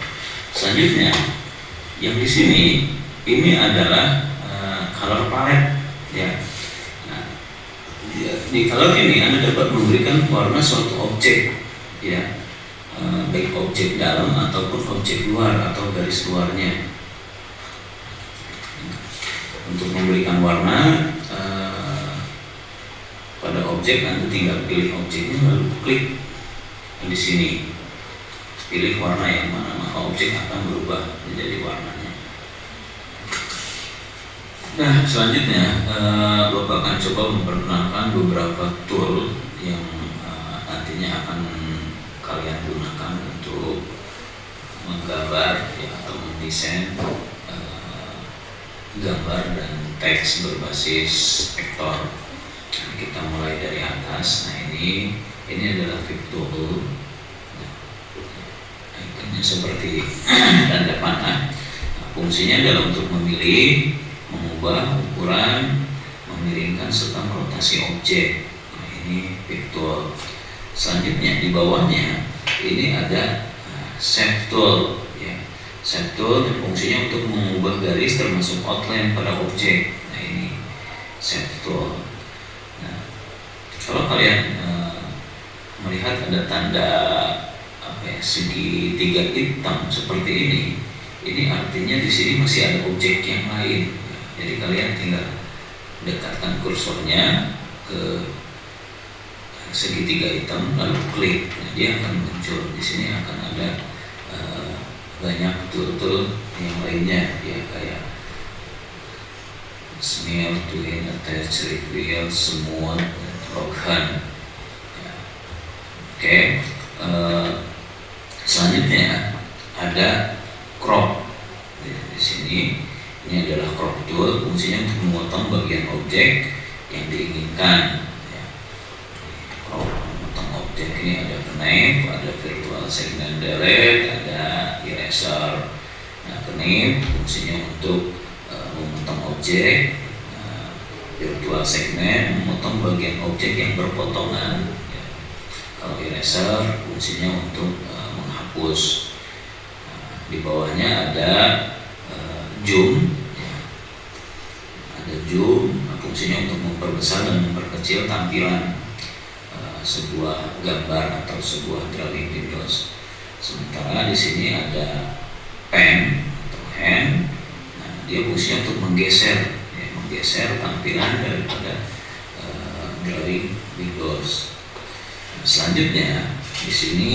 Selanjutnya, yang di sini ini adalah color palette, ya. Nah, di color ini Anda dapat memberikan warna suatu objek, ya, baik objek dalam ataupun objek luar atau garis luarnya. Untuk memberikan warna pada objek, Anda tinggal pilih objeknya lalu klik di sini, pilih warna yang mana, maka objek akan berubah menjadi warnanya. Nah, selanjutnya Bapak akan coba memperkenalkan beberapa tool yang nantinya akan kalian gunakan untuk menggambar, ya, atau mendesain gambar dan teks berbasis vektor. Nah, kita mulai dari atas. Nah, ini adalah vektor. Ikonnya seperti tanda panah. Nah, fungsinya adalah untuk memilih, mengubah ukuran, memiringkan serta merotasi objek. Nah, ini vektor. Selanjutnya di bawahnya ini ada shape tool, ya. Shape tool fungsinya untuk mengubah garis termasuk outline pada objek. Nah, ini shape tool. Nah, kalau kalian melihat ada tanda segitiga hitam seperti ini artinya di sini masih ada objek yang lain. Jadi kalian tinggal dekatkan kursornya ke segitiga hitam lalu klik. Nah, dia akan muncul. Di sini akan ada banyak tool-tool yang lainnya, ya, kayak smear, twin, attach, reveal, semua, loghan. Ya. Oke. Selanjutnya ada crop. Di sini ini adalah crop tool, fungsinya untuk memotong bagian objek yang diinginkan. Ya. Crop, memotong objek ini ada knife, ada virtual segment delete, ada eraser. Nah, knife fungsinya untuk memotong objek, virtual segment memotong bagian objek yang berpotongan. Ya. Kalau eraser fungsinya untuk menghapus. Di bawahnya ada zoom, ya. Ada zoom, fungsinya untuk memperbesar dan memperkecil tampilan sebuah gambar atau sebuah drawing Windows. Sementara di sini ada pen atau hand. Nah, dia fungsinya untuk menggeser, ya, menggeser tampilan daripada drawing Windows. Nah, selanjutnya di sini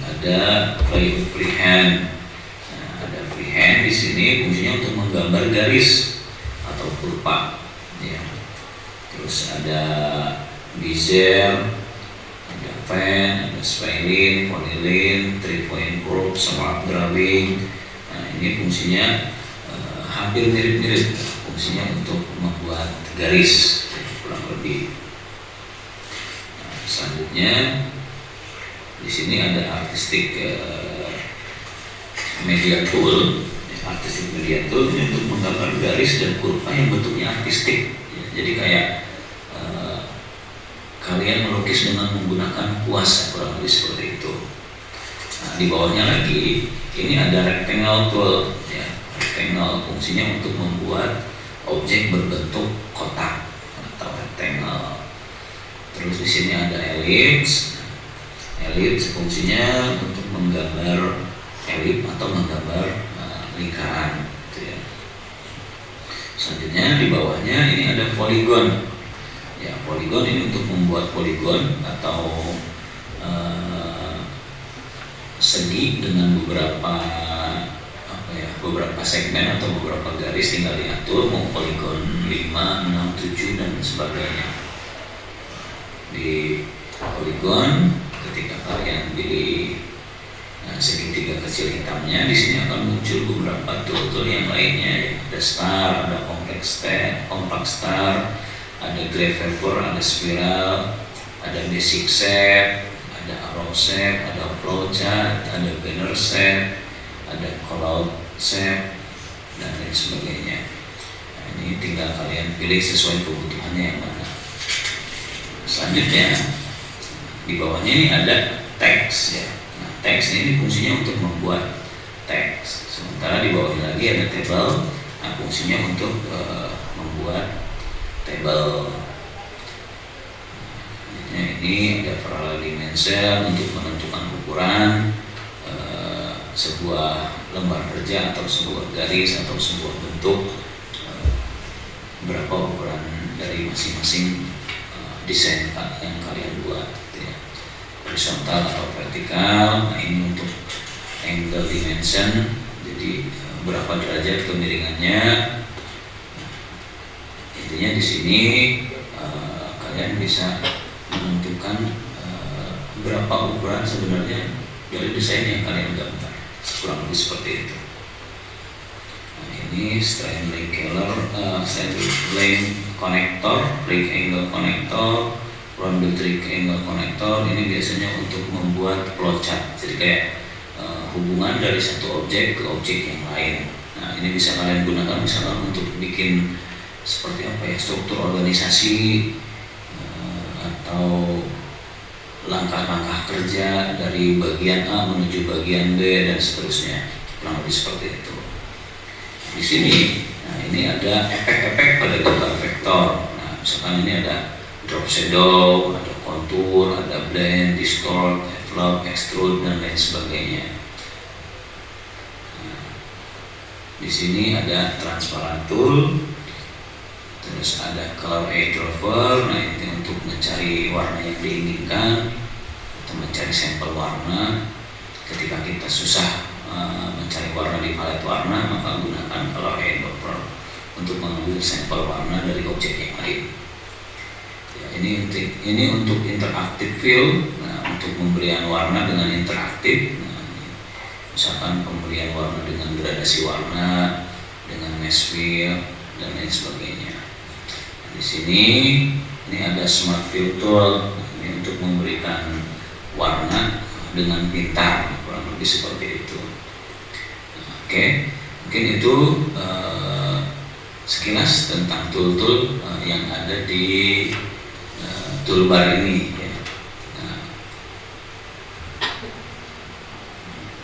ada freehand. Nah, ada freehand freehand di sini fungsinya untuk menggambar garis atau kurva, ya. Terus ada bezier, ada fan, ada spline, polyline, 3-point curve, smart drawing. Nah, ini fungsinya hampir mirip-mirip, fungsinya untuk membuat garis kurang lebih. Nah, selanjutnya di sini ada artistic media tool. Artistic media tool ini untuk menggambar garis dan kurva yang bentuknya artistik. Ya, jadi kayak kalian melukis dengan menggunakan kuas, kurang lebih seperti itu. Nah, di bawahnya lagi ini ada rectangle tool, ya. Rectangle fungsinya untuk membuat objek berbentuk kotak atau rectangle. Terus di sini ada ellipse. Ellipse fungsinya untuk menggambar ellipse atau menggambar lingkaran, gitu ya. Selanjutnya di bawahnya ini ada polygon. Ya, polygon ini untuk membuat polygon atau segi dengan beberapa beberapa segmen atau beberapa garis, tinggal diatur mau polygon 5, 6, 7 dan sebagainya. Di polygon ketika kalian pilih segitiga kecil hitamnya, di sini akan muncul beberapa tool-tool yang lainnya. Ada star, ada compact star, ada clever, ada spiral, ada basic shape, ada arrow shape, ada flowchart, ada banner shape, ada cloud shape, dan lain sebagainya. Nah, ini tinggal kalian pilih sesuai kebutuhannya yang mana. Selanjutnya di bawahnya ini ada teks, ya. Nah, teks ini fungsinya untuk membuat teks. Sementara di bawahnya lagi ada table. Nah, fungsinya untuk membuat table. Ini ada parallel dimension untuk menentukan ukuran sebuah lembar kerja atau sebuah garis atau sebuah bentuk, berapa ukuran dari masing-masing desain yang kalian buat, gitu ya. Horizontal atau vertikal. Nah, ini untuk angle dimension, jadi berapa derajat kemiringannya. Intinya di sini kalian bisa menentukan berapa ukuran sebenarnya dari desain yang kalian gambar, kurang lebih seperti itu. Nah, ini strain lane connector, break angle connector, rounded trig angle connector. Ini biasanya untuk membuat flowchart, jadi kayak hubungan dari satu objek ke objek yang lain. Nah, ini bisa kalian gunakan misalkan untuk bikin seperti apa ya, struktur organisasi atau langkah-langkah kerja dari bagian A menuju bagian B dan seterusnya, kurang lebih seperti itu. Di sini, nah ini ada efek-efek pada gambar vektor. Nah, misalkan ini ada drop shadow, ada contour, ada blend, distort, envelope, extrude dan lain sebagainya. Nah, di sini ada transparent tool. Terus ada color driver. Nah, ini untuk mencari warna yang diinginkan atau mencari sampel warna. Ketika kita susah mencari warna di palet warna, maka gunakan color driver untuk mengambil sampel warna dari objek yang lain. Ya, ini untuk interactive fill. Nah, untuk pemberian warna dengan interaktif. Nah, misalkan pemberian warna dengan gradasi warna, dengan mesh fill dan lain sebagainya. Di sini ini ada smart fill tool. Ini untuk memberikan warna dengan pintar, kurang lebih seperti itu. Oke, mungkin itu sekilas tentang tool-tool yang ada di toolbar ini, ya. Nah,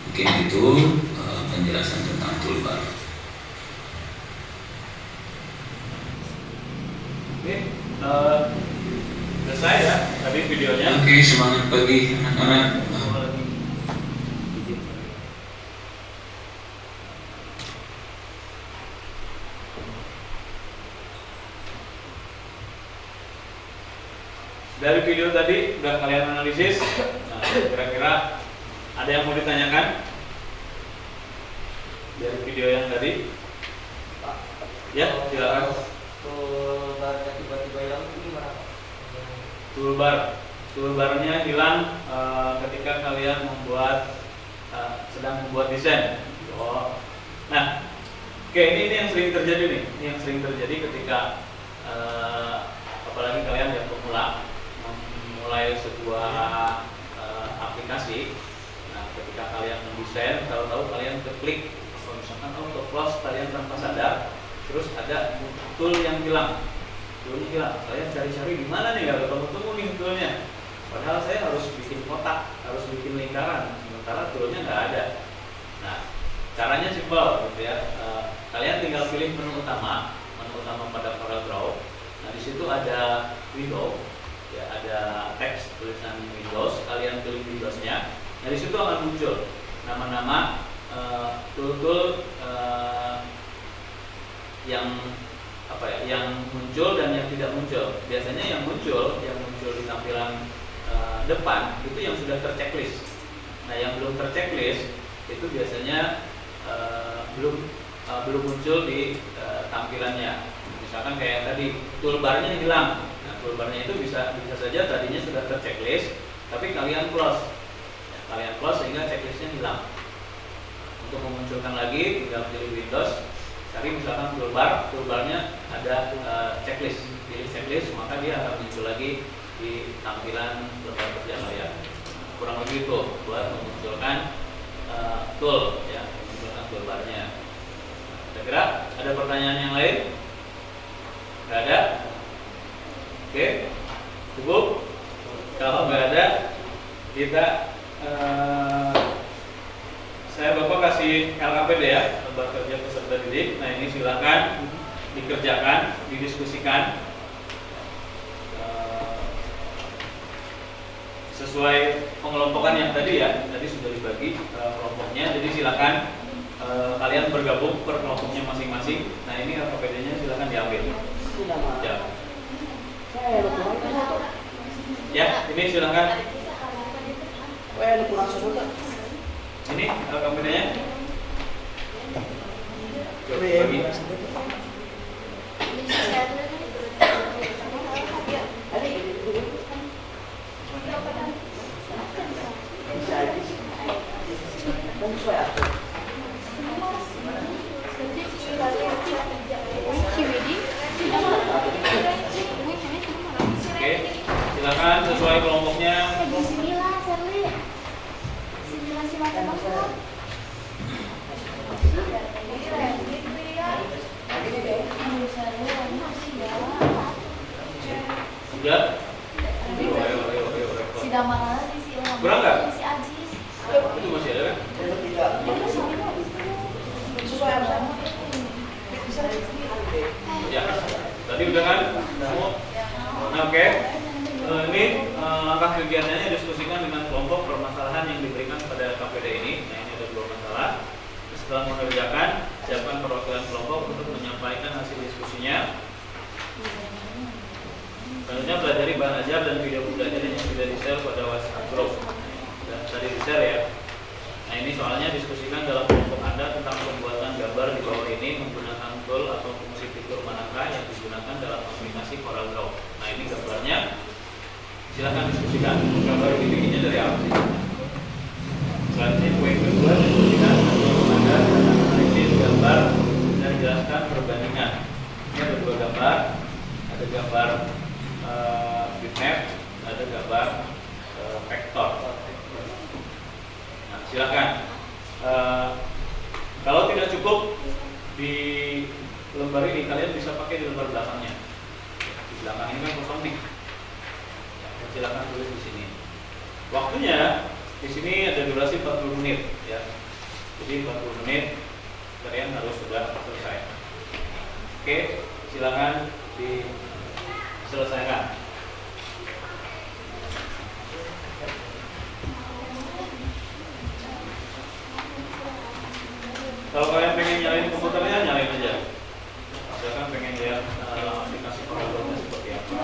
mungkin itu penjelasan tentang toolbar. Oke, selesai ya tadi videonya. Oke, semangat pagi anak-anak. Dari video tadi udah kalian analisis. Nah, kira-kira ada yang mau ditanyakan? Dari video yang tadi? Pak. Ya, silakan. Toolbarnya tiba-tiba hilang itu gimana, Pak? Toolbarnya hilang ketika kalian sedang membuat desain. Oh. Nah, oke, ini yang sering terjadi nih. Ini yang sering terjadi ketika apalagi kalian yang pemula memulai sebuah aplikasi. Nah, ketika kalian mendesain, tahu-tahu kalian keklik, kalau misalkan auto close kalian tanpa sadar, terus ada tool yang hilang. Toolnya hilang. Saya cari-cari di mana nih, kalau ketemu nih toolnya. Padahal saya harus bikin kotak, harus bikin lingkaran, sementara toolnya nggak ada. Nah, caranya simpel, gitu ya. Kalian tinggal pilih menu utama pada CorelDRAW. Nah, di situ ada window, ya, ada teks tulisan Windows. Kalian pilih Windowsnya. Nah, di situ akan muncul nama-nama tool-tool yang yang muncul dan yang tidak muncul. Biasanya yang muncul di tampilan depan itu yang sudah terchecklist. Nah, yang belum terchecklist itu biasanya belum muncul di tampilannya. Misalkan kayak tadi toolbarnya hilang. Nah, toolbarnya itu bisa saja tadinya sudah terchecklist, tapi kalian close sehingga checklistnya hilang. Untuk memunculkan lagi, tinggal pilih Windows, cari misalkan toolbarnya ada checklist, pilih checklist, maka dia akan muncul lagi di tampilan lembar kerja kalian. Kurang lebih itu buat memunculkan tool, ya, memunculkan toolbarnya. Kira-kira ada pertanyaan yang lain? Nggak ada? Oke, cukup. Kalau nggak ada, kita saya Bapak kasih LKPD ya, lembar kerja peserta didik. Nah, ini silakan dikerjakan, didiskusikan sesuai pengelompokan yang tadi ya. Tadi sudah dibagi kelompoknya, jadi silakan kalian bergabung per kelompoknya masing-masing. Nah, ini LKPD-nya silakan diambil. Ya, ini silakan. Ini LKPD-nya. Bagi. Oke, silakan sesuai kelompoknya. Sudah? Kurang nggak? Itu masih ada kan? Ya, tadi udah kan? Nah, oke. Ini langkah kegiatannya diskusikan dengan kelompok permasalahan yang diberikan pada KPD ini. Nah, ini ada 2 masalah. Setelah mengerjakan, siapkan perwakilan kelompok untuk menyampaikan hasil diskusinya. Selanjutnya pelajari bahan ajar dan video pembelajaran yang sudah di-share pada WhatsApp group. Dan tadi di-share ya. Nah, ini soalnya diskusikan dalam kelompok Anda tentang pembuatan gambar di bawah ini menggunakan tool atau fungsi fitur manakah yang digunakan dalam aplikasi CorelDRAW. Nah, ini gambarnya. Silakan diskusikan. Gambar ini bikinnya dari apa sih? Selanjutnya poin kedua, diskusikan Anda tentang analisis gambar dan jelaskan perbandingan. Ini ada 2 gambar. Ada gambar bitmap, ada gambar vektor. Nah, silakan. Kalau tidak cukup di lembar ini, kalian bisa pakai di lembar belakangnya. Di belakang ini kan kosong nih. Ya, silakan tulis di sini. Waktunya di sini ada durasi 40 menit, ya. Jadi 40 menit kalian harus sudah selesai. Oke, silakan diselesaikan. Kalau kalian pengen nyalain komputernya, nyalain aja. Misalkan pengen lihat aplikasi CorelDRAW-nya seperti apa.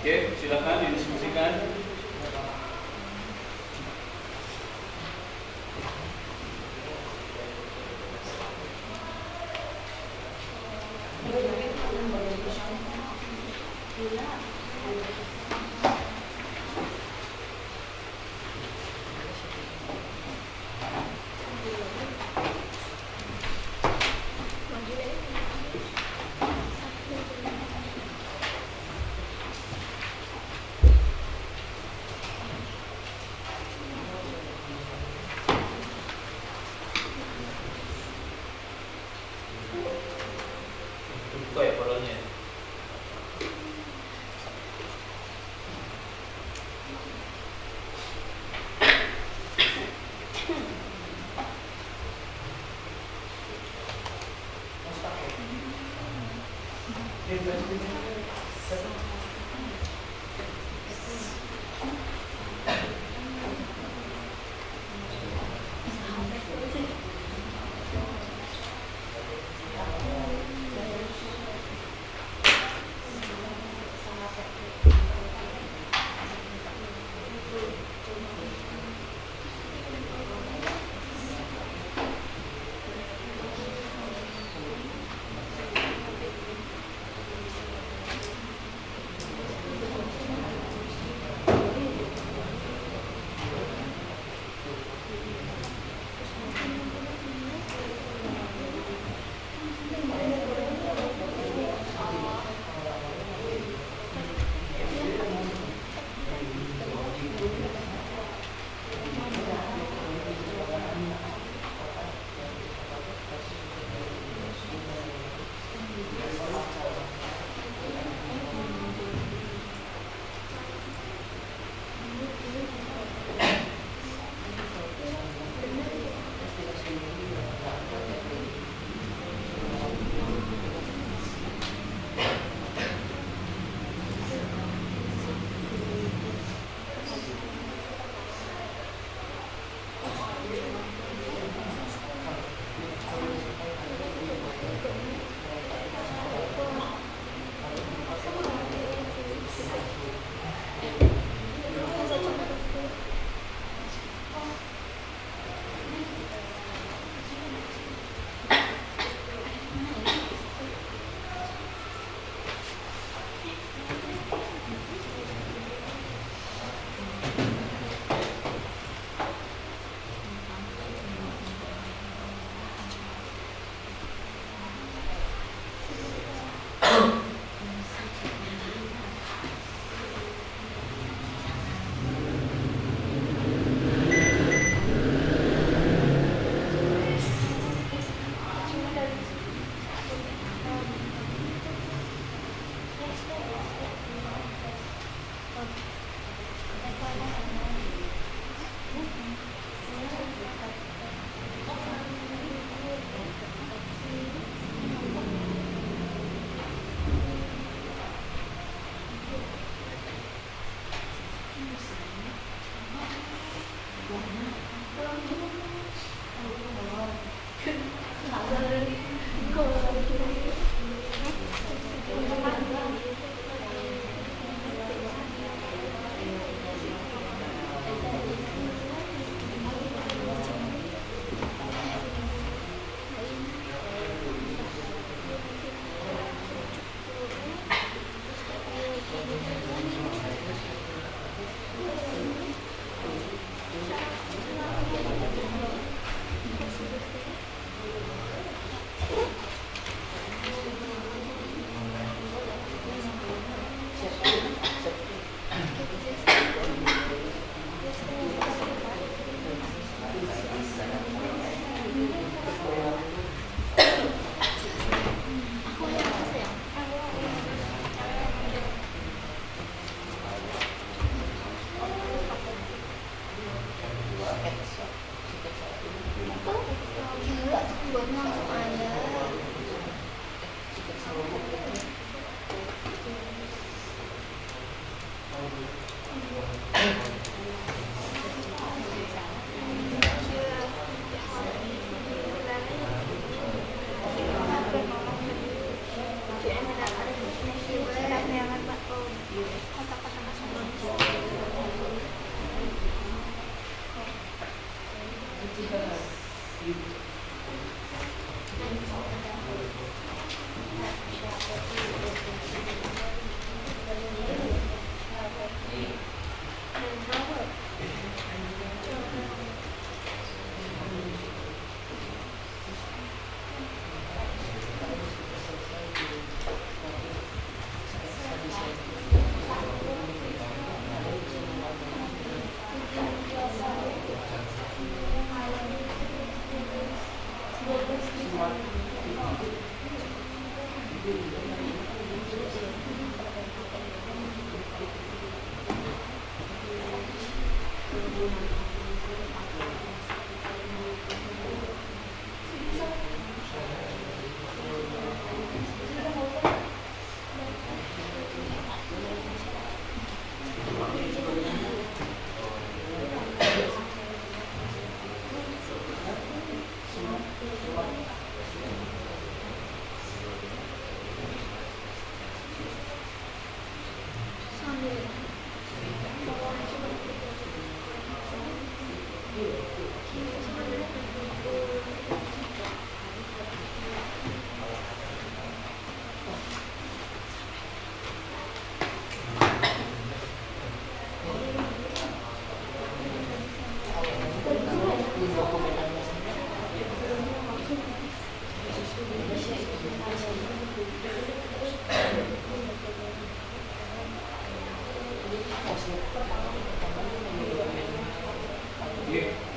Oke, silakan didiskusikan. Buka ya polanya.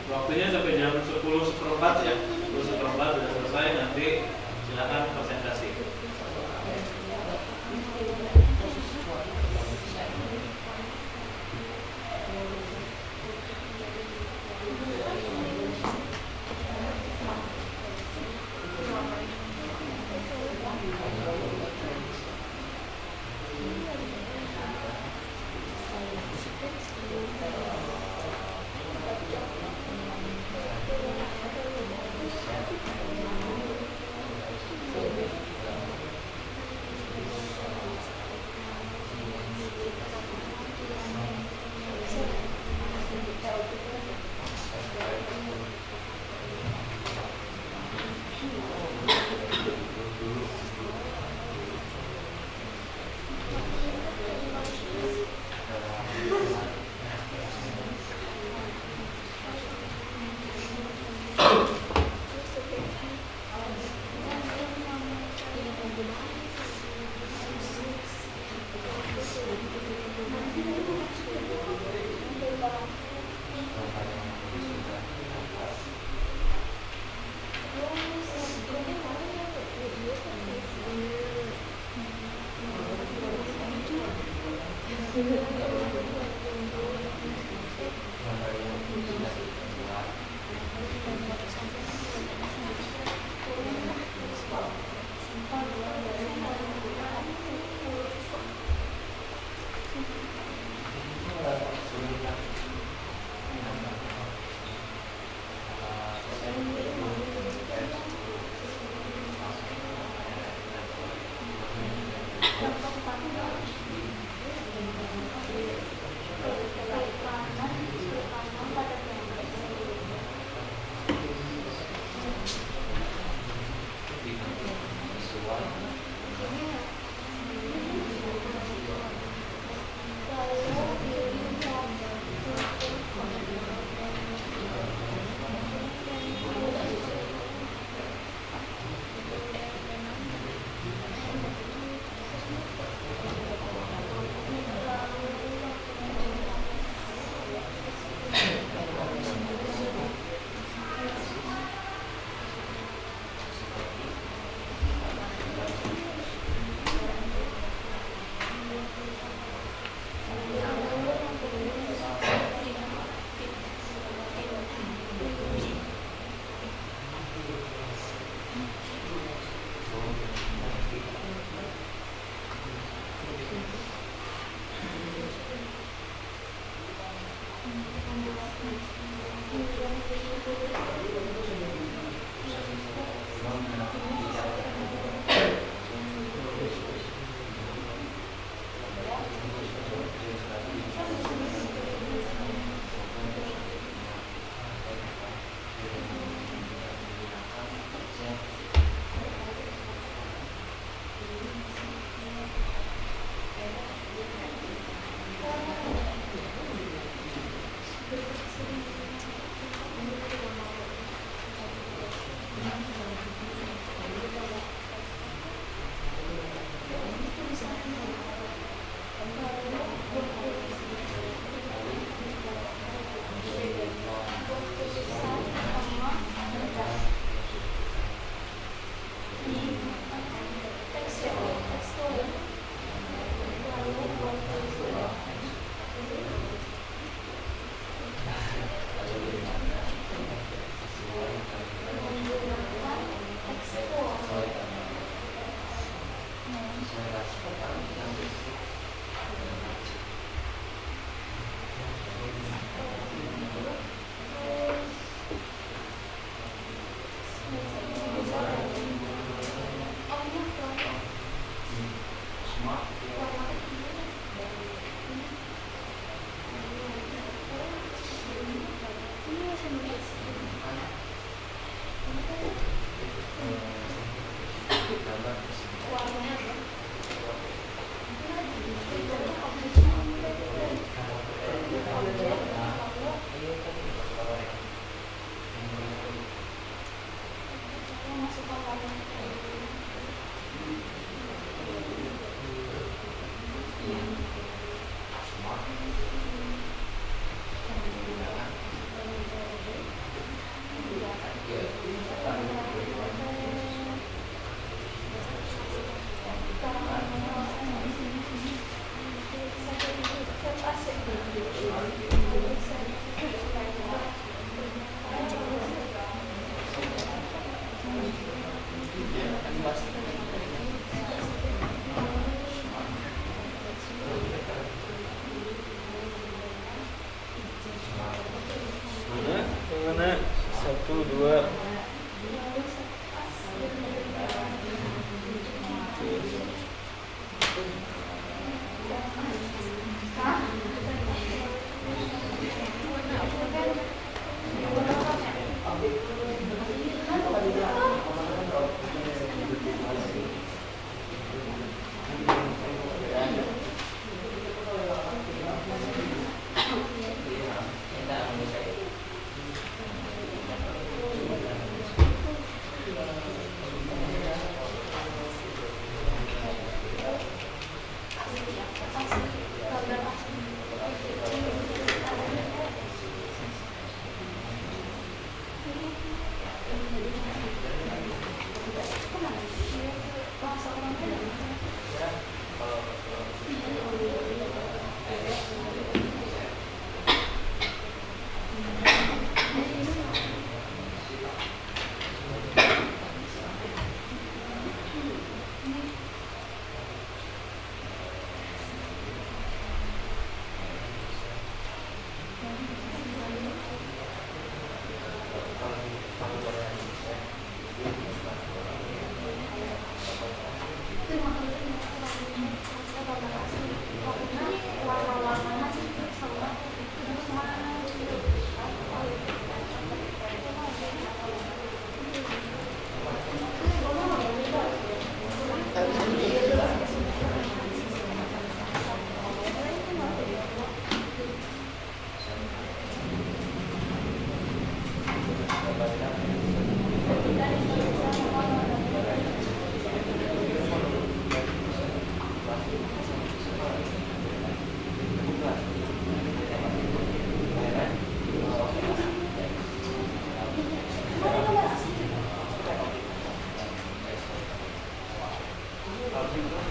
Waktunya sampai jam 10:04 ya. 10:04 sudah selesai, nanti silakan presentasi. Mana? Satu, dua. Dari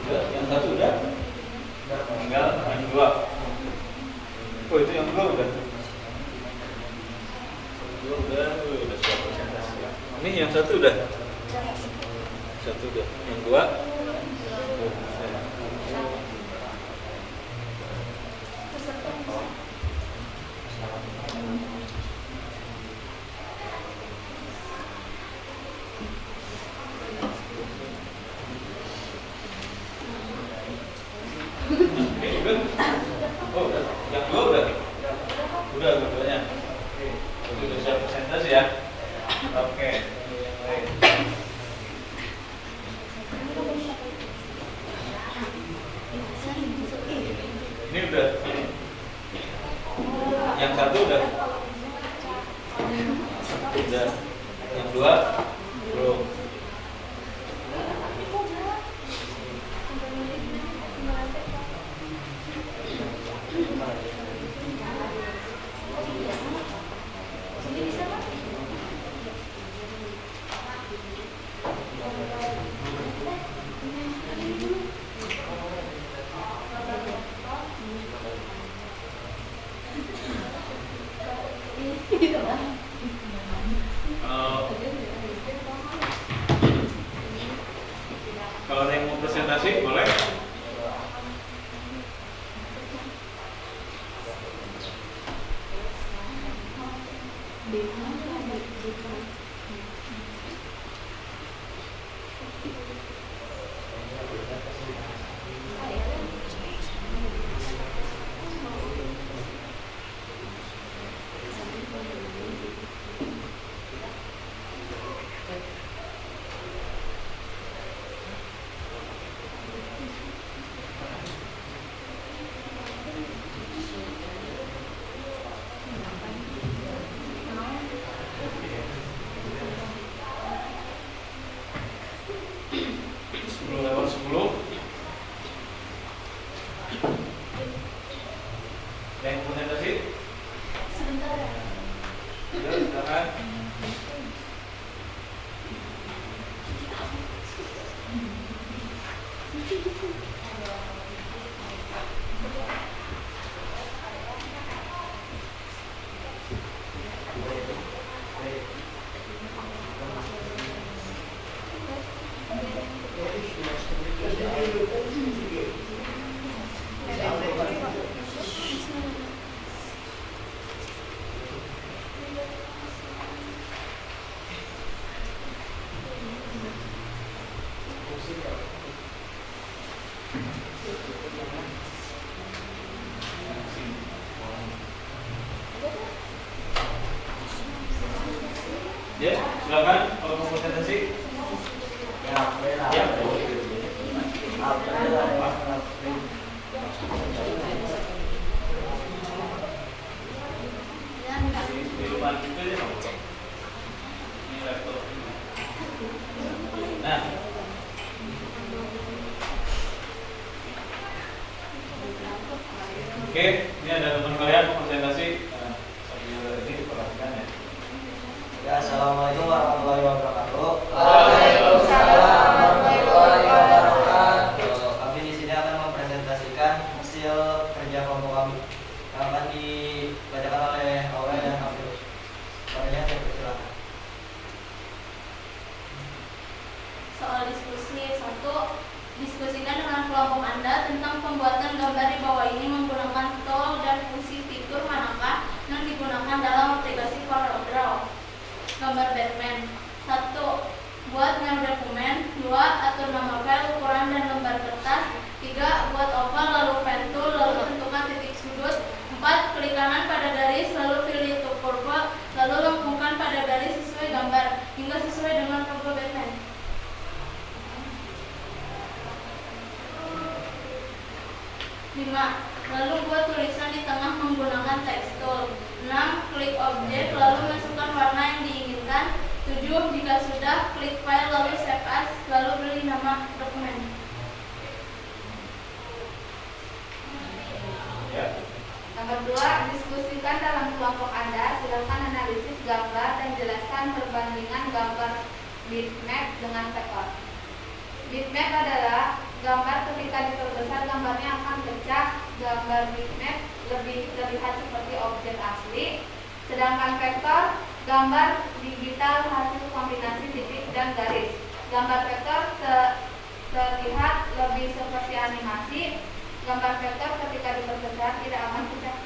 Yang satu udah? Tinggal yang dua. Oh itu yang dua udah. Dua udah siap presentasi ya. Ini yang satu udah. Satu udah. Yang dua. Oh, yang dua udah? Udah dua-duanya. Udah siap presentasi ya? Oke. Baik. Ini udah. Yang satu udah. Udah. Yang dua belum. Kalau ada yang mau presentasi boleh. Yang presentasi? Sebentar. Ya, silakan. Ya, silakan kalau mau presentasi. Ya, benar. Ya, di depan itu aja kamu. Ini laptop. Nah, oke, ini ada teman kalian mau presentasi. Sambil ini diperhatikan ya. Ya, assalamualaikum warahmatullahi wabarakatuh. Waalaikumsalam warahmatullahi wabarakatuh. Kami di sini akan mempresentasikan hasil kerja kelompok kami yang akan dibacakan oleh Aurel dan Abdul. Soalnya saya persilakan. Soal diskusi 1. Diskusikan dengan kelompok Anda tentang pembuatan gambar di bawah ini menggunakan tool dan fungsi fitur manakah yang digunakan dalam aplikasi CorelDRAW. Gambar Batman. 1. Buat new dokumen. 2. Atur nama file, ukuran dan lembar kertas. 3. Buat oval lalu pen tool lalu tentukan titik sudut. 4. Klik kanan pada garis lalu pilih to kurva lalu lengkungkan pada garis sesuai gambar hingga sesuai dengan logo Batman. 5. Lalu buat tulisan di tengah menggunakan text tool. 6. Klik objek lalu masukkan warna yang diinginkan. 7. Jika sudah, klik file lalu save as lalu beri nama dokumen. Ya. Nomor 2. Diskusikan dalam kelompok Anda. Silakan analisis gambar dan jelaskan perbandingan gambar bitmap dengan vektor. Bitmap adalah gambar ketika diperbesar gambarnya akan pecah. Gambar bitmap lebih terlihat seperti objek asli. Sedangkan vektor gambar digital hasil kombinasi titik dan garis. Gambar vektor terlihat lebih seperti animasi. Gambar vektor ketika diperbesar tidak akan pecah.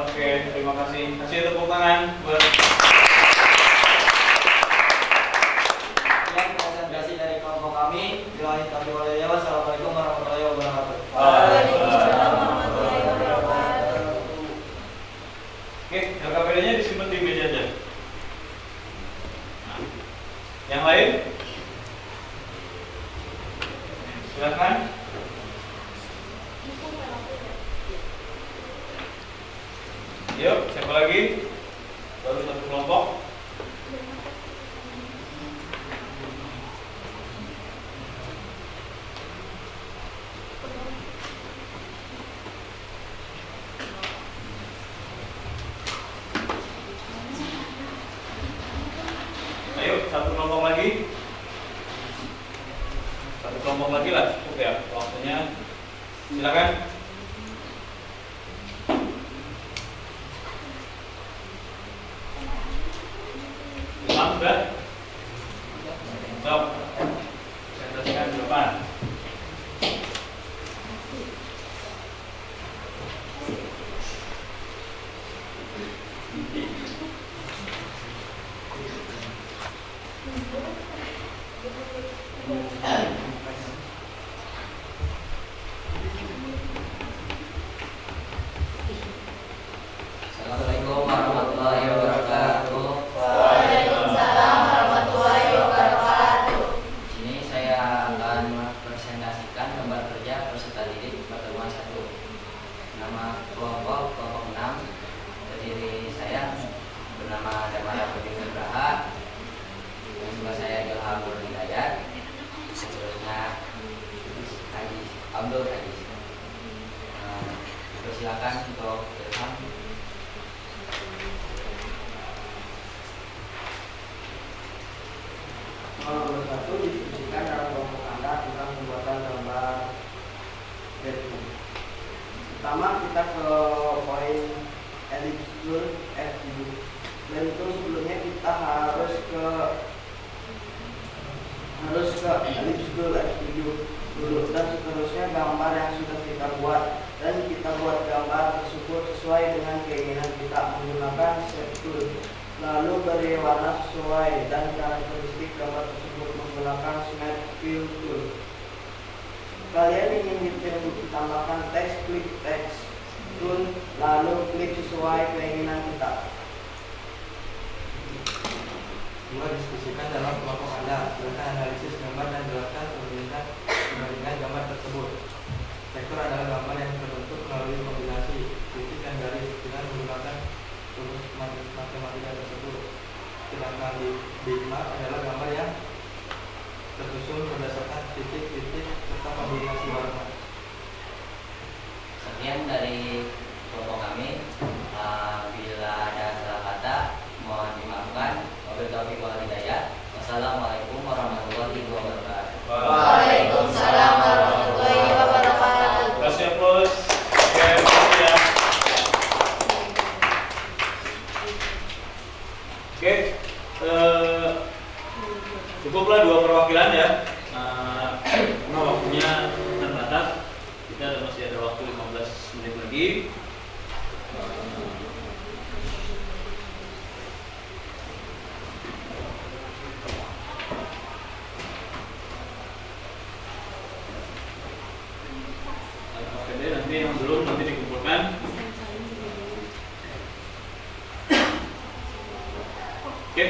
Oke, terima kasih. Kasih tepuk tangan buat Sekian presentasi dari kelompok kami. Bila taufiq wal hidayah. Wassalamualaikum warahmatullahi wabarakatuh. Waalaikumsalam warahmatullahi wabarakatuh. Oke, LKPD-nya disimpan di meja aja. Nah, yang lain? Silakan. Yuk, siapa lagi? Baru satu kelompok. Ayo, satu kelompok lagi. Satu kelompok lagi lah, cukup ya waktunya. Silakan. Imam sudah? Sok. Presentasikan di depan. Assalamualaikum warahmatullahi wabarakatuh. Waalaikumsalam warahmatullahi wabarakatuh. Di sini saya akan presentasikan gambar kerja peserta didik pertemuan 1. Nama kelompok 6. Terdiri saya bernama Damara Puding Nugraha. Yang sebelah saya Ilham Nur Hidayat. Seterusnya Haji Abdul Haji. Persilakan untuk Ilham. Nomor 1 diskusikan dalam kelompok Anda tentang pembuatan gambar Batman. Pertama kita ke poin edit tool F7. Dan itu sebelumnya kita harus terus ke elips dulu, F7 dulu, dan seterusnya gambar yang sudah kita buat, dan kita buat gambar tersebut sesuai dengan keinginan kita menggunakan shape tool, lalu beri warna sesuai dan karakteristik gambar tersebut menggunakan smart fill tool. Kalian ingin ditambahkan teks, klik teks tool, lalu klik sesuai keinginan kita. 2. Diskusikan dalam kelompok Anda. Silakan analisis gambar dan jelaskan perbandingan gambar tersebut. Vektor adalah gambar yang terbentuk melalui kombinasi titik dan garis dengan menggunakan rumus matematika tersebut. Sedangkan bitmap adalah gambar yang tersusun berdasarkan titik-titik serta kombinasi warna. Sekian dari kelompok kami. Bila ada salah kata mohon dimaafkan. Wabillahi hidayah. Wassalamualaikum warahmatullahi wabarakatuh. Waalaikumsalam warahmatullahi wabarakatuh. Kasih aplaus. Oke, ya. Oke, cukuplah 2 perwakilan ya. Karena waktunya terbatas. Kita masih ada waktu 15 menit lagi. Nanti yang belum nanti dikumpulkan. Oke,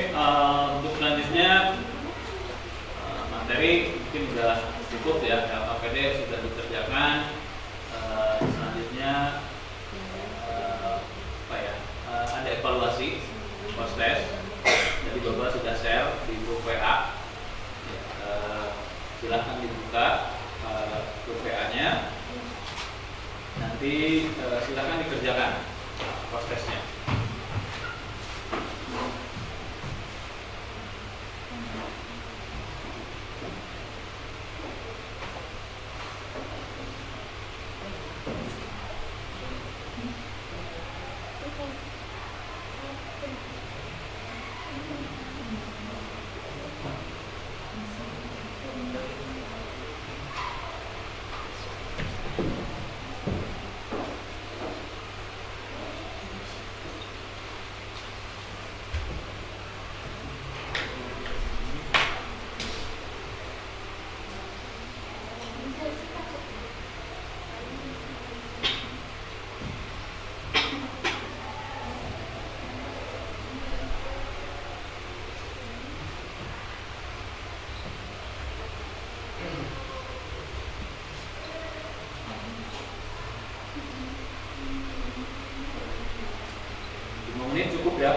untuk selanjutnya materi mungkin sudah cukup ya. LKPD sudah dikerjakan. Selanjutnya ada evaluasi post test. Jadi Bapak sudah share di grup WA. Silahkan dibuka grup WA-nya. Nanti silakan dikerjakan prosesnya. Ini cukup ya.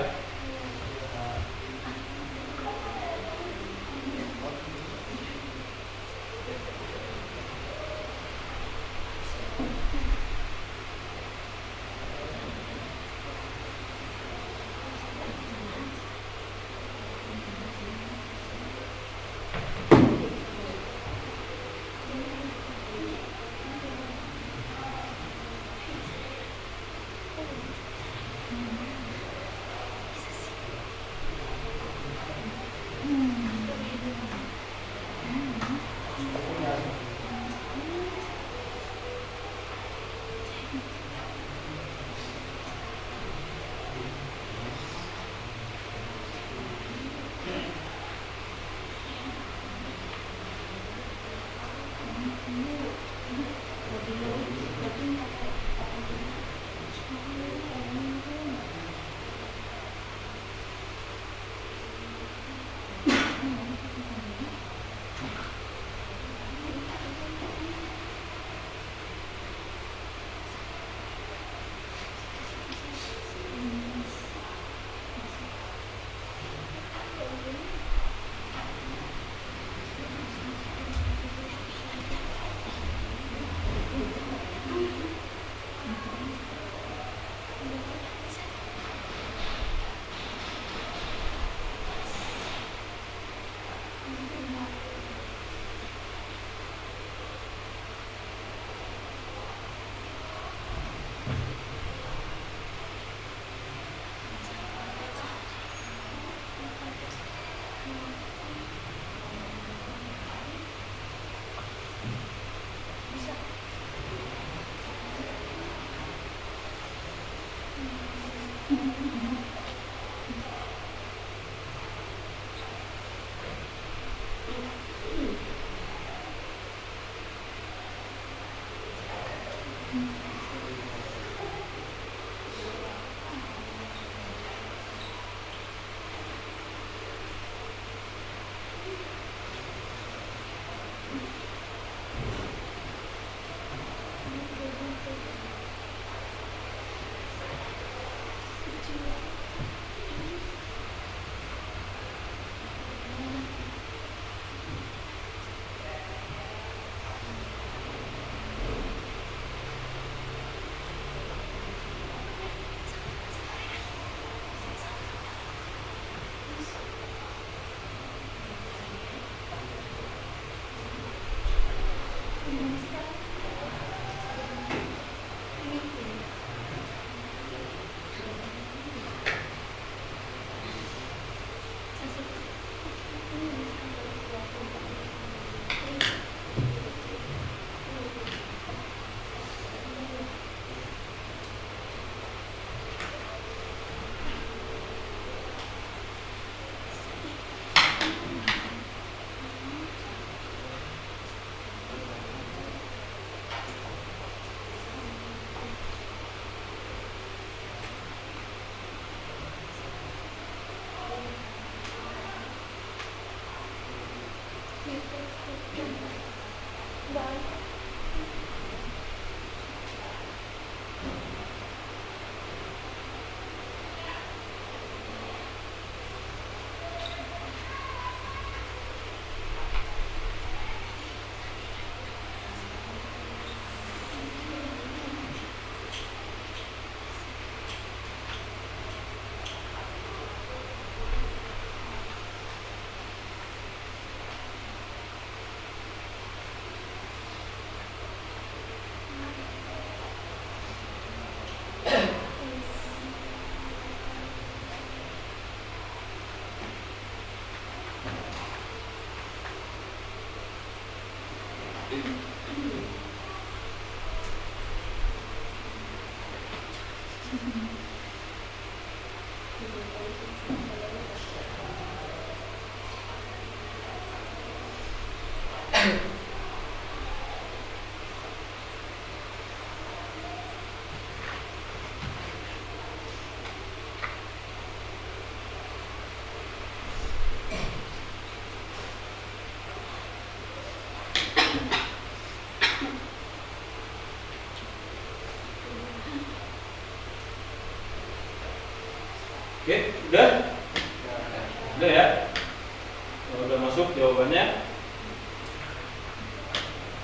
Oke, udah? Udah ya? Udah masuk jawabannya.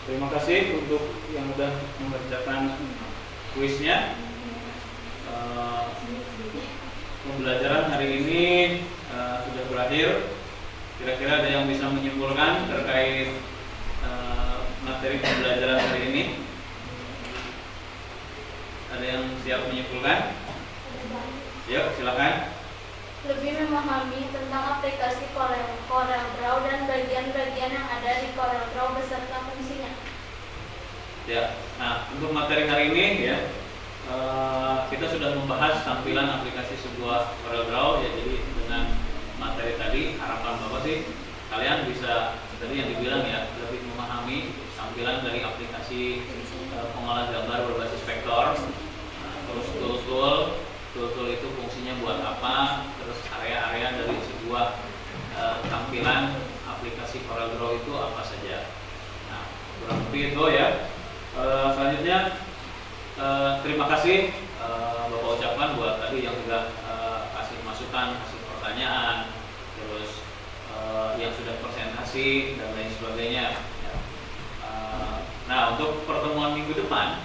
Terima kasih untuk yang udah mengerjakan kuisnya. Pembelajaran hari ini sudah berakhir. Kira-kira ada yang bisa menyimpulkan terkait materi pembelajaran hari ini? Ada yang siap menyimpulkan? Yuk, silakan. Lebih memahami tentang aplikasi CorelDRAW dan bagian-bagian yang ada di CorelDRAW beserta fungsinya. Ya, nah untuk materi hari ini ya kita sudah membahas tampilan aplikasi sebuah CorelDRAW ya. Jadi dengan materi tadi harapan Bapak sih kalian bisa tadi yang dibilang ya lebih memahami tampilan dari aplikasi pengolah gambar berbasis vektor. Nah, terus tool itu fungsinya buat apa, terus area-area dari sebuah tampilan aplikasi CorelDRAW itu apa saja. Nah, kurang lebih itu ya. Selanjutnya terima kasih Bapak ucapkan buat tadi yang sudah kasih masukan, kasih pertanyaan, terus yang sudah presentasi dan lain sebagainya. Nah, untuk pertemuan minggu depan,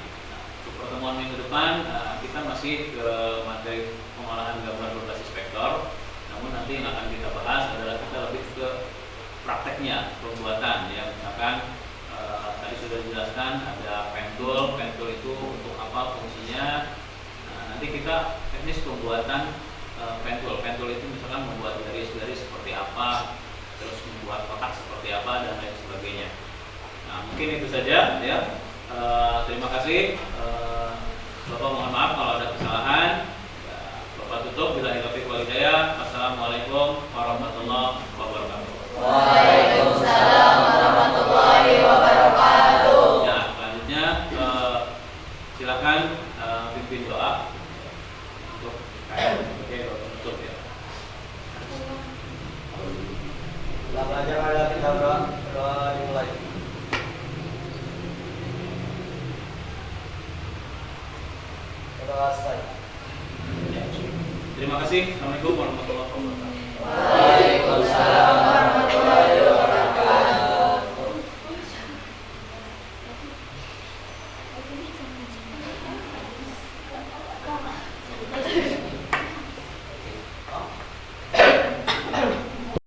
kita masih ke materi pengolahan gambar berbasis vektor. Namun nanti yang akan kita bahas adalah kita lebih ke prakteknya, pembuatan ya. Misalkan tadi sudah dijelaskan ada pen tool itu untuk apa fungsinya. Nah, nanti kita teknis pembuatan pen tool itu misalkan membuat garis-garis seperti apa, terus membuat kotak seperti apa dan lain sebagainya. Nah, mungkin itu saja ya. Terima kasih. Bapak mohon maaf kalau ada kesalahan. Bapak tutup bila taufiq wal hidayah. Assalamualaikum warahmatullahi wabarakatuh. Waalaikumsalam warahmatullahi wabarakatuh. Ya, selanjutnya selesai. Ya. Terima kasih. Assalamualaikum warahmatullahi wabarakatuh. Waalaikumsalam.